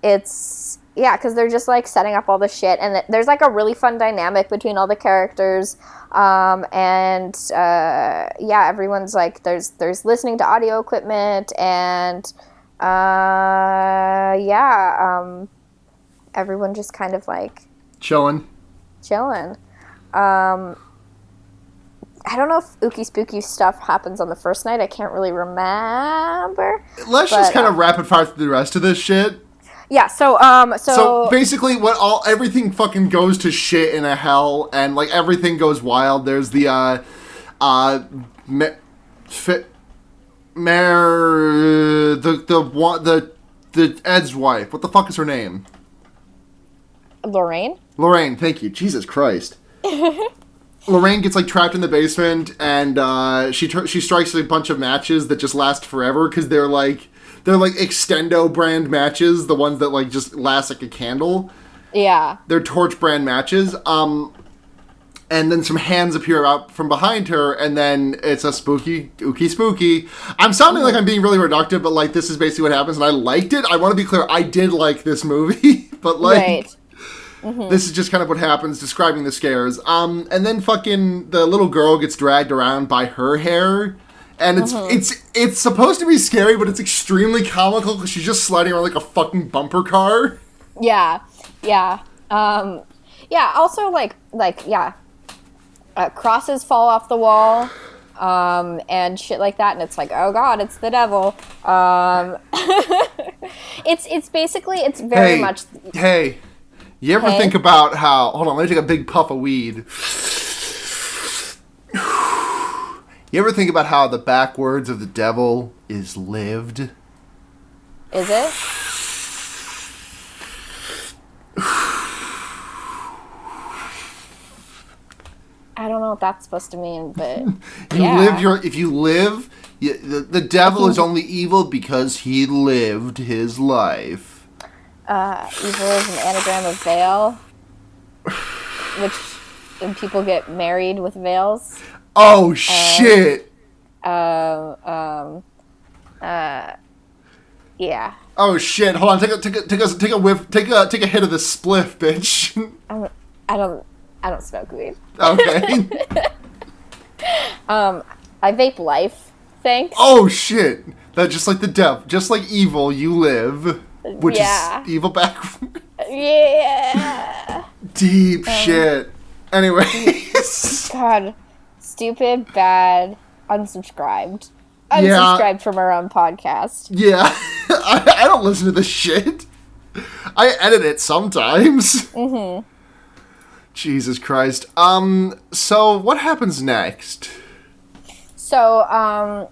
It's... Yeah, because they're just, like, setting up all the shit, and there's, like, a really fun dynamic between all the characters, yeah, everyone's, like, there's listening to audio equipment, and, everyone just kind of, like... Chilling. I don't know if ooky spooky stuff happens on the first night. I can't really remember. Let's just kind of rapid fire through the rest of this shit. Yeah, so basically everything fucking goes to shit in a hell, and like everything goes wild. There's the the Ed's wife. What the fuck is her name? Lorraine, thank you. Jesus Christ. Lorraine gets like trapped in the basement, and she strikes a bunch of matches that just last forever because they're like Extendo brand matches, the ones that like just last like a candle. Yeah. They're torch brand matches. And then some hands appear out from behind her, and then it's a ooky spooky. I'm sounding like I'm being really reductive, but like this is basically what happens, and I liked it. I want to be clear, I did like this movie, but like. Right. Mm-hmm. This is just kind of what happens, describing the scares. And then fucking the little girl gets dragged around by her hair. And it's supposed to be scary, but it's extremely comical because she's just sliding around like a fucking bumper car. Yeah. Also, crosses fall off the wall, and shit like that, and it's like, oh god, it's the devil. It's basically, it's very much... Hey, you ever think about how... Hold on, let me take a big puff of weed. You ever think about how the backwards of the devil is lived? Is it? I don't know what that's supposed to mean, but if you live, the devil is only evil because he lived his life. Evil is an anagram of veil, when people get married with veils. Oh shit! Yeah. Oh shit! Hold on, take a whiff, take a hit of the spliff, bitch. I don't smoke weed. Okay. I vape life. Thanks. Oh shit! That's just like the devil, just like evil. You live, which is evil back. Yeah. Deep shit. Anyways. God. Stupid, bad, unsubscribed. Unsubscribed from our own podcast. Yeah. I don't listen to this shit. I edit it sometimes. Mm-hmm. Jesus Christ. So what happens next? So,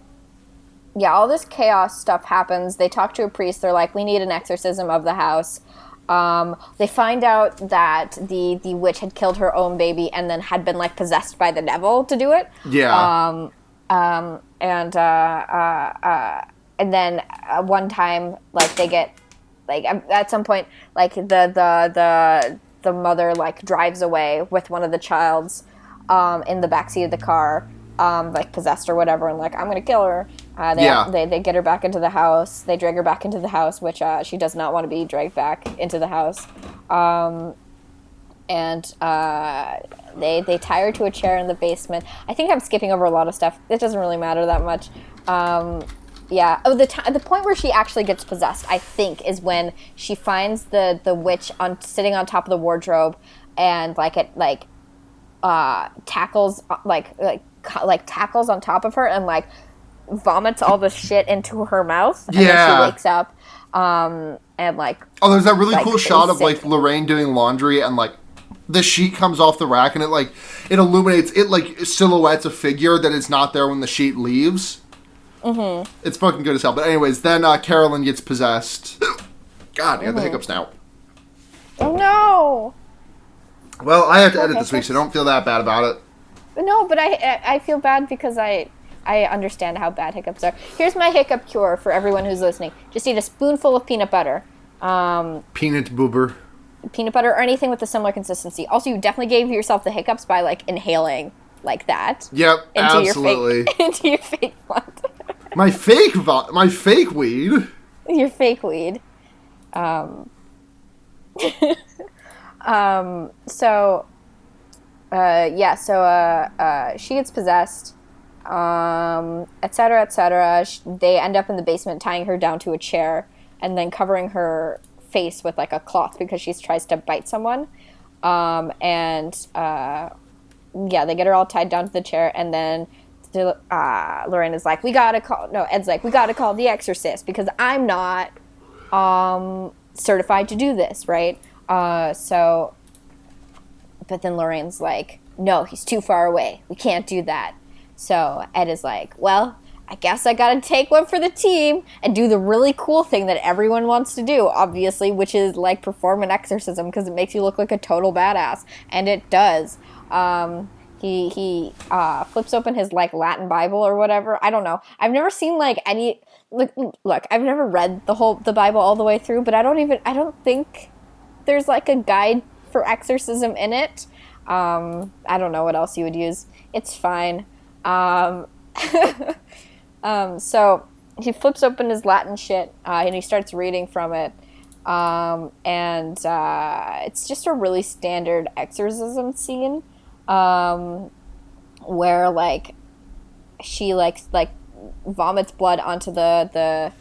all this chaos stuff happens. They talk to a priest. They're like, we need an exorcism of the house. They find out that the witch had killed her own baby and then had been like possessed by the devil to do it. Yeah. And then one time, like they get like at some point, like the mother like drives away with one of the childs in the backseat of the car, like possessed or whatever, and like I'm gonna kill her. They get her back into the house. They drag her back into the house, which she does not want to be dragged back into the house. They tie her to a chair in the basement. I think I'm skipping over a lot of stuff. It doesn't really matter that much. The point where she actually gets possessed, I think, is when she finds the witch sitting on top of the wardrobe, and tackles tackles on top of her and like vomits all the shit into her mouth, and then she wakes up, and like... Oh, there's that really cool shot of like Lorraine doing laundry and like the sheet comes off the rack and it illuminates, it like silhouettes a figure that is not there when the sheet leaves. Mm-hmm. It's fucking good as hell. But anyways, then Carolyn gets possessed. God, I got the hiccups now. Oh no! Well, I have to edit this week, so don't feel that bad about it. No, but I feel bad because I understand how bad hiccups are. Here's my hiccup cure for everyone who's listening. Just eat a spoonful of peanut butter. Peanut boober. Peanut butter or anything with a similar consistency. Also, you definitely gave yourself the hiccups by like inhaling like that. Yep, absolutely. Into your fake blunt. My fake weed. Your fake weed. She gets possessed, etc., etc. They end up in the basement tying her down to a chair and then covering her face with like a cloth because she tries to bite someone. They get her all tied down to the chair, and then Lorraine is like, Ed's like, we gotta call the exorcist because I'm not certified to do this, right? But then Lorraine's like, no, he's too far away. We can't do that. So Ed is like, well, I guess I gotta take one for the team and do the really cool thing that everyone wants to do, obviously, which is like perform an exorcism because it makes you look like a total badass. And it does. He flips open his like Latin Bible or whatever. I don't know. I've never seen like any look. I've never read the Bible all the way through, but I don't think there's like a guide for exorcism in it. I don't know what else you would use. It's fine. So he flips open his Latin shit and he starts reading from it. It's just a really standard exorcism scene. Where like she like vomits blood onto the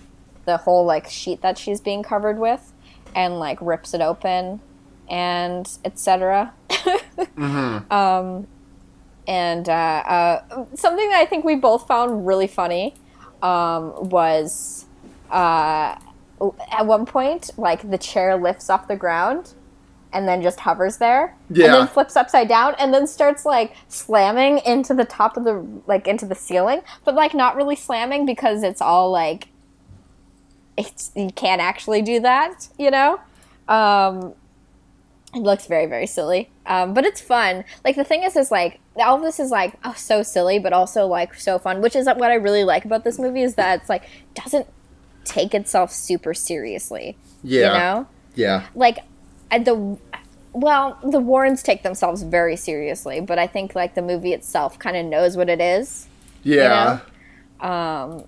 whole like sheet that she's being covered with and like rips it open and etc. Mm-hmm. Something that I think we both found really funny was at one point like the chair lifts off the ground and then just hovers there. Yeah. And then flips upside down and then starts like slamming into the top of the into the ceiling, but like not really slamming because it's all like you can't actually do that, you know? It looks very, very silly. But it's fun. Like the thing is like all of this is like so silly but also like so fun, which is what I really like about this movie is that it's like doesn't take itself super seriously. Yeah. You know? Yeah. Like the Warrens take themselves very seriously, but I think like the movie itself kind of knows what it is. Yeah. You know?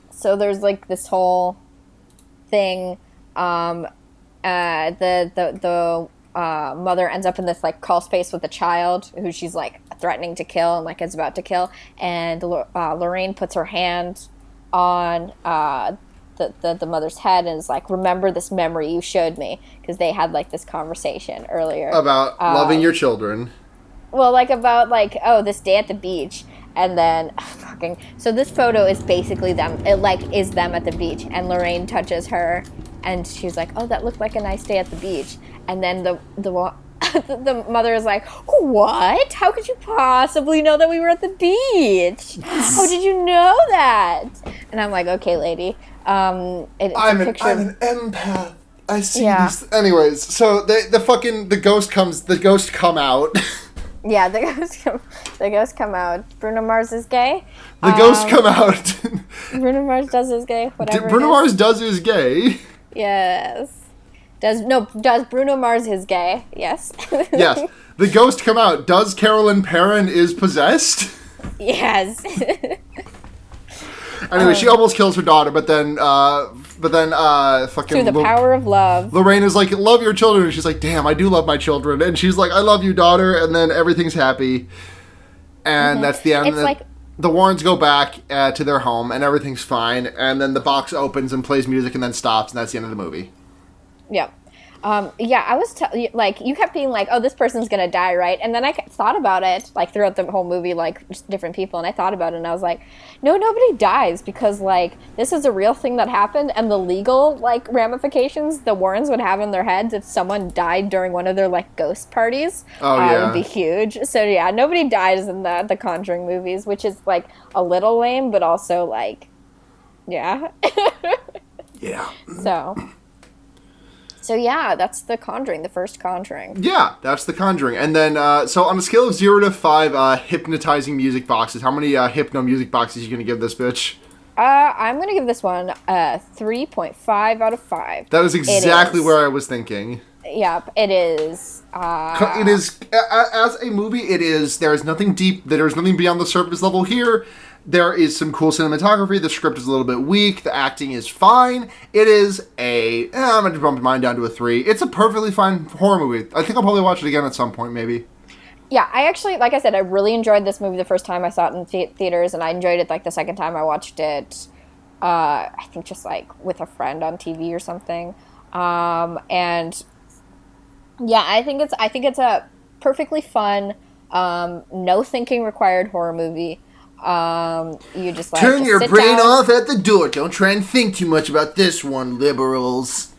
So there's like this whole thing. The mother ends up in this like crawl space with a child who she's like threatening to kill and like is about to kill, and Lorraine puts her hand on the mother's head and is like, remember this memory you showed me, because they had like this conversation earlier about loving your children. Well, like about like, oh, this day at the beach, and then so this photo is basically them. It like is them at the beach, and Lorraine touches her, and she's like, oh, that looked like a nice day at the beach, and then the mother is like, what? How could you possibly know that we were at the beach? How did you know that? And I'm like, okay, lady. I'm an empath. I see these. Anyways, so the ghost come out. Yeah, the ghosts come out. Bruno Mars is gay. The ghosts come out. Bruno Mars does is gay. Whatever. Bruno Mars does is gay. Yes. Does Bruno Mars is gay? Yes. Yes. The ghosts come out. Does Carolyn Parenn is possessed? Yes. Anyway, she almost kills her daughter, but then fucking through the power of love, Lorraine is like, love your children, and she's like, damn, I do love my children, and she's like, I love you, daughter, and then everything's happy, and that's the end. It's like the Warrens go back to their home, and everything's fine, and then the box opens and plays music, and then stops, and that's the end of the movie. Yeah. Yeah, I was like, you kept being like, "Oh, this person's gonna die, right?" And then I thought about it, like throughout the whole movie, like just different people, and I thought about it, and I was like, "No, nobody dies because like this is a real thing that happened, and the legal like ramifications the Warrens would have in their heads if someone died during one of their like ghost parties would be huge." So yeah, nobody dies in the Conjuring movies, which is like a little lame, but also like, yeah, Yeah. So yeah, that's the Conjuring, the first Conjuring. Yeah, that's the Conjuring. And then, so on a scale of 0 to 5 hypnotizing music boxes, how many hypno music boxes are you going to give this bitch? I'm going to give this one a 3.5 out of 5. That is exactly where I was thinking. Yep, it is. It is, as a movie, it is, there is nothing deep, there is nothing beyond the surface level here. There is some cool cinematography. The script is a little bit weak. The acting is fine. It is I'm going to bump mine down to a 3. It's a perfectly fine horror movie. I think I'll probably watch it again at some point, maybe. Yeah, I actually, like I said, I really enjoyed this movie the first time I saw it in theaters, and I enjoyed it like the second time I watched it, I think just like with a friend on TV or something. And yeah, I think it's a perfectly fun, no thinking required horror movie. You just like turn just your sit brain down. off at the door. Don't try and think too much about this one, liberals.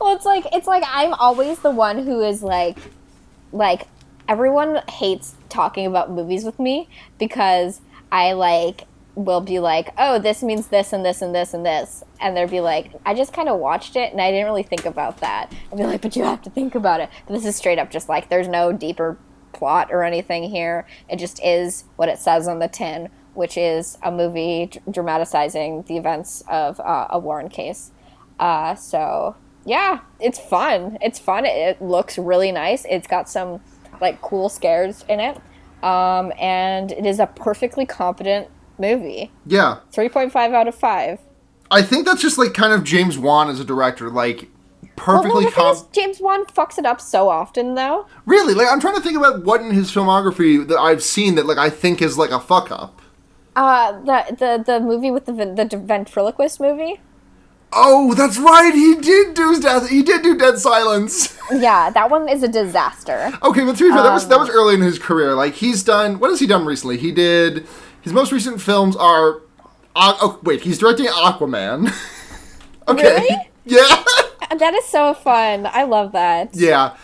Well, it's like I'm always the one who is like everyone hates talking about movies with me because I like will be like, oh, this means this and this and this and this, and they'll be like, I just kind of watched it and I didn't really think about that. I'll be like, but you have to think about it. But this is straight up just like there's no deeper plot or anything here. It just is what it says on the tin, which is a movie dramatizing the events of a Warren case. So yeah, it's fun. It looks really nice. It's got some like cool scares in it, and it is a perfectly competent movie. Yeah, 3.5 out of 5. I think that's just like kind of James Wan as a director, like perfectly James Wan fucks it up so often, though. Really, like I'm trying to think about what in his filmography that I've seen that like I think is like a fuck up. The movie with the ventriloquist movie. Oh, that's right. He did do Dead Silence. Yeah, that one is a disaster. Okay, but to be fair, that was early in his career. Like he's done. What has he done recently? He did. His most recent films are. Oh wait, he's directing Aquaman. Okay. Really? Yeah. That is so fun. I love that. Yeah.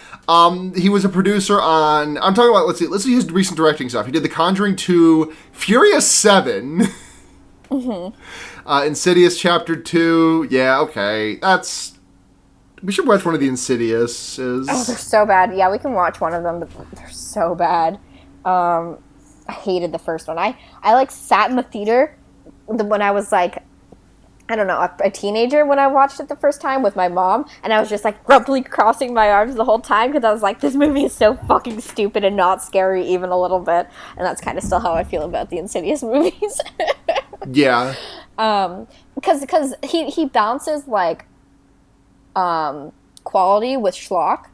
He was a producer on. I'm talking about. Let's see his recent directing stuff. He did The Conjuring 2, Furious 7. Mm-hmm. Insidious Chapter 2. Yeah, okay. We should watch one of the Insidiouses. Oh, they're so bad. Yeah, we can watch one of them, but they're so bad. I hated the first one. I like sat in the theater when I was like, I don't know, a teenager when I watched it the first time with my mom, and I was just like grumpily crossing my arms the whole time because I was like, this movie is so fucking stupid and not scary even a little bit. And that's kind of still how I feel about the Insidious movies. Yeah. Because he balances like quality with schlock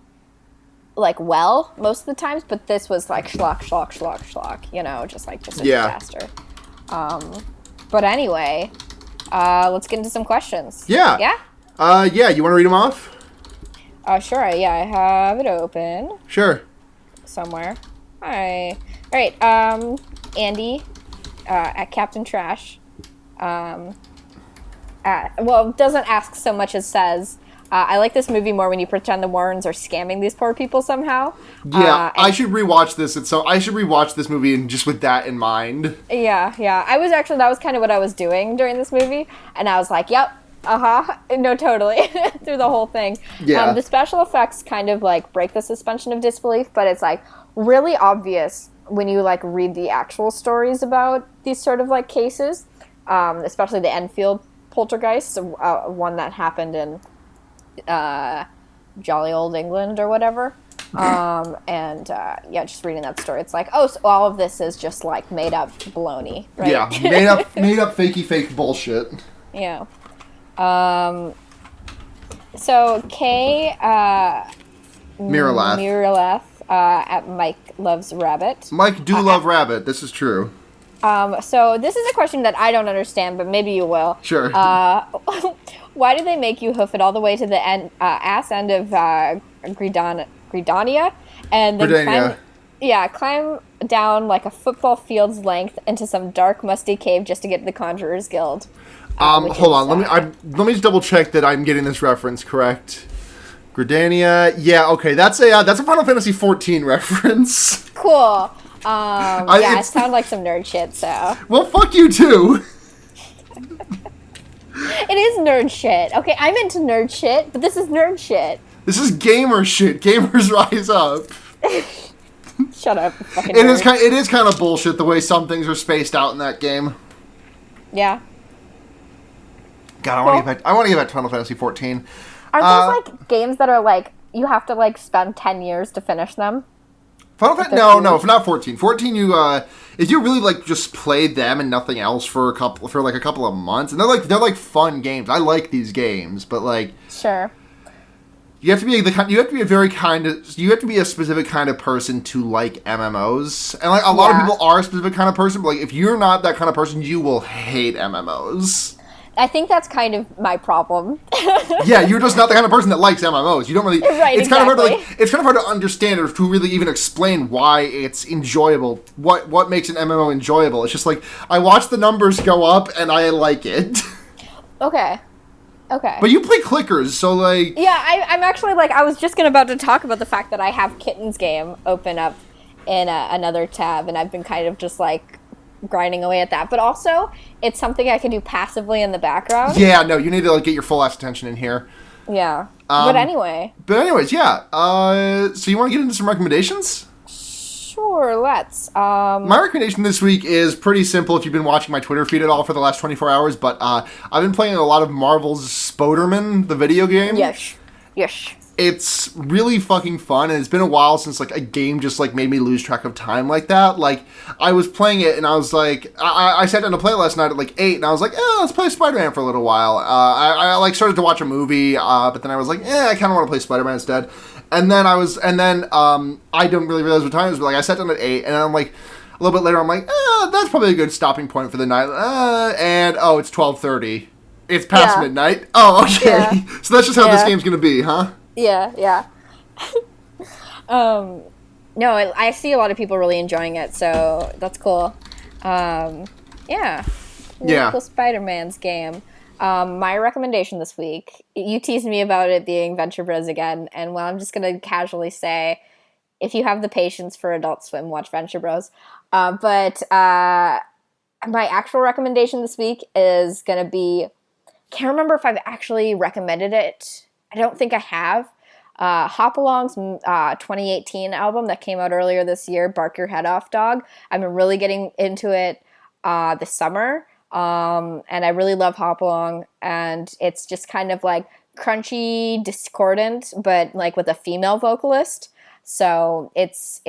like well most of the times, but this was like schlock, you know, just a disaster. But anyway, let's get into some questions. Yeah. Yeah, you want to read them off? Sure. Yeah, I have it open Sure. somewhere. All right. Andy at Captain Trash. Well, it doesn't ask so much as says, I like this movie more when you pretend the Warrens are scamming these poor people somehow. Yeah, I should rewatch this. I should rewatch this movie and just with that in mind. Yeah. That was kind of what I was doing during this movie, and I was like, yep, no, totally, through the whole thing. Yeah. The special effects kind of like break the suspension of disbelief, but it's like really obvious when you like read the actual stories about these sort of like cases, especially the Enfield poltergeist, one that happened in jolly old England or whatever. Just reading that story, it's like, oh, so all of this is just like made up baloney, right? Yeah, made up fakey fake bullshit. Yeah. So Kay Miralath at Mike Loves Rabbit. Mike do love rabbit. This is true. So this is a question that I don't understand, but maybe you will. Sure. Why do they make you hoof it all the way to the end, ass end of Gridania, and then climb down like a football field's length into some dark, musty cave just to get to the Conjurer's Guild? Hold on. Let me just double check that I'm getting this reference correct. Gridania. Yeah. Okay. That's a Final Fantasy 14 reference. Cool. It sounds like some nerd shit. So. Well, fuck you too. It is nerd shit. Okay, I'm into nerd shit, but this is nerd shit. This is gamer shit. Gamers rise up. Shut up, fucking It nerd. is kind of bullshit the way some things are spaced out in that game. Yeah. God, I want to get back to Final Fantasy 14. Aren't those like games that are like you have to like spend 10 years to finish them? No, not 14. 14, if you really like just play them and nothing else for a couple of months, and they're like fun games. I like these games, but like sure, you have to be you have to be a specific kind of person to like MMOs, and like a lot of people are a specific kind of person. But like if you're not that kind of person, you will hate MMOs. I think that's kind of my problem. Yeah, you're just not the kind of person that likes MMOs. You don't really. Right, it's exactly. It's kind of hard to understand or to really even explain why it's enjoyable. What makes an MMO enjoyable? It's just like I watch the numbers go up and I like it. Okay. But you play clickers, so like. Yeah, I'm actually like I was just about to talk about the fact that I have Kitten's game open up in another tab, and I've been kind of just like grinding away at that, but also it's something I can do passively in the background. Yeah, no, you need to like get your full ass attention in here. Yeah. But anyways, yeah. So you want to get into some recommendations? Sure, let's. My recommendation this week is pretty simple if you've been watching my Twitter feed at all for the last 24 hours, but I've been playing a lot of Marvel's Spoderman, the video game. Yes. It's really fucking fun, and it's been a while since like a game just like made me lose track of time like that. Like I was playing it, and I was like, I sat down to play it last night at like 8, and I was like, let's play Spider-Man for a little while. I like started to watch a movie, but then I was like, I kind of want to play Spider-Man instead. And then I didn't really realize what time it was, but like I sat down at 8, and I'm like, a little bit later, I'm like, that's probably a good stopping point for the night. And it's 12:30. It's past midnight. Oh, okay. Yeah. So that's just how this game's gonna be, huh? Yeah. No, I see a lot of people really enjoying it, so that's cool. Cool Spider-Man's game. My recommendation this week, you teased me about it being Venture Bros again, and I'm just going to casually say, if you have the patience for Adult Swim, watch Venture Bros. But my actual recommendation this week is going to be, can't remember if I've actually recommended it. I don't think I have. Hopalong's 2018 album that came out earlier this year, Bark Your Head Off Dog. I've been really getting into it this summer, and I really love Hopalong, and it's just kind of like crunchy, discordant, but like with a female vocalist. So it's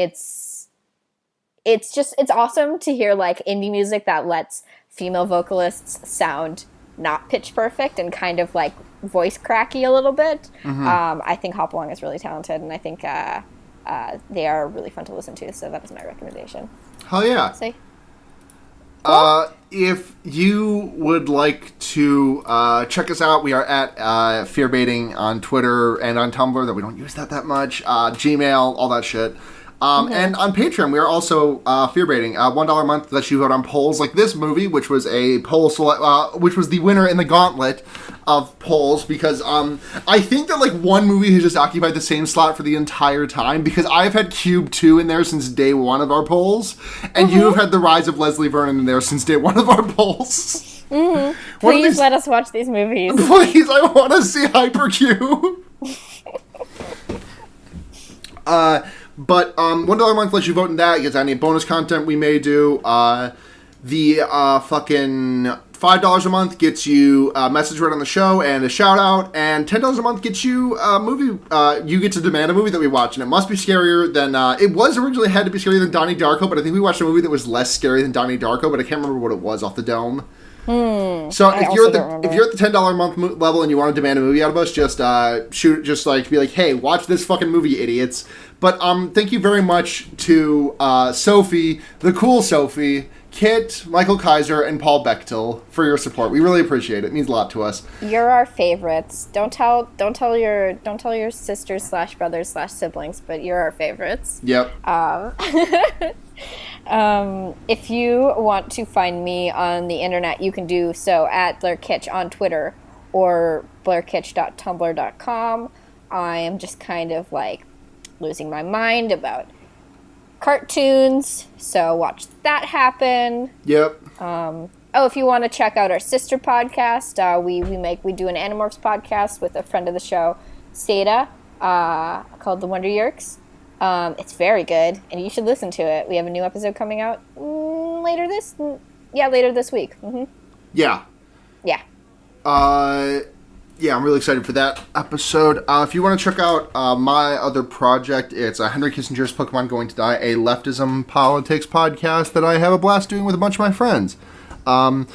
awesome to hear like indie music that lets female vocalists sound not pitch perfect and kind of like voice cracky a little bit. Mm-hmm. I think Hopalong is really talented, and I think they are really fun to listen to, so that is my recommendation. Hell yeah. See? Cool. If you would like to check us out, we are at Fearbaiting on Twitter and on Tumblr, that we don't use that much, Gmail, all that shit. And on Patreon, we are also Fearbaiting. $1 a month lets you vote on polls like this movie, which was a poll which was the winner in the gauntlet of polls, because I think that like one movie has just occupied the same slot for the entire time, because I've had Cube 2 in there since day one of our polls, and you have had The Rise of Leslie Vernon in there since day one of our polls. Mm-hmm. Please let us watch these movies. Please, I want to see Hypercube. But $1 a month lets you vote in that. You get any bonus content we may do. The fucking $5 a month gets you a message read on the show and a shout out. And $10 a month gets you a movie. You get to demand a movie that we watch, and it must be scarier than it was originally had to be scarier than Donnie Darko. But I think we watched a movie that was less scary than Donnie Darko, but I can't remember what it was off the dome. So if you're at the $10 a month level and you want to demand a movie out of us, just be like, hey, watch this fucking movie, idiots. But thank you very much to Sophie, the cool Sophie, Kit, Michael Kaiser, and Paul Bechtel for your support. We really appreciate it. It means a lot to us. You're our favorites. Don't tell your sisters/brothers/siblings, but you're our favorites. Yep. If you want to find me on the internet, you can do so at Blair Kitsch on Twitter or blairkitsch.tumblr.com. I am just kind of like losing my mind about cartoons, so watch that happen. Yep. If you want to check out our sister podcast, we do an Animorphs podcast with a friend of the show, Seda, called The Wonder Yerks. It's very good, and you should listen to it. We have a new episode coming out later this week. Mm-hmm. Yeah. Yeah. Yeah, I'm really excited for that episode. If you want to check out my other project, it's Henry Kissinger's Pokemon Going to Die, a leftism politics podcast that I have a blast doing with a bunch of my friends. I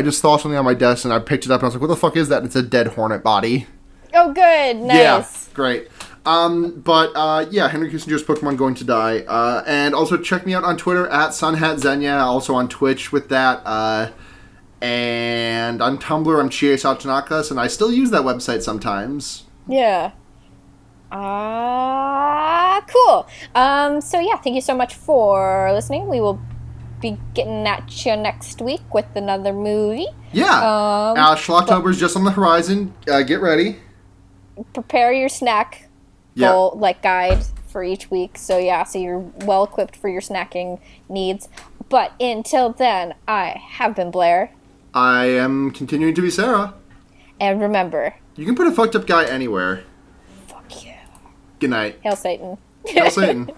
just saw something on my desk and I picked it up and I was like, what the fuck is that? And it's a dead hornet body. Oh, good. Nice. Yeah, great. Henry Kissinger's Pokemon Going to Die. And also check me out on Twitter at SunhatZenya, also on Twitch with that. And on Tumblr, I'm Chie Sachanakas, and I still use that website sometimes. Yeah. Cool. Thank you so much for listening. We will be getting at you next week with another movie. Yeah. Schlocktober's just on the horizon. Get ready. Prepare your snack bowl, guide for each week. So you're well equipped for your snacking needs. But until then, I have been Blair. I am continuing to be Sarah. And remember, you can put a fucked up guy anywhere. Fuck you. Good night. Hail Satan. Hail Satan.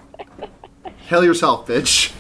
Hail yourself, bitch.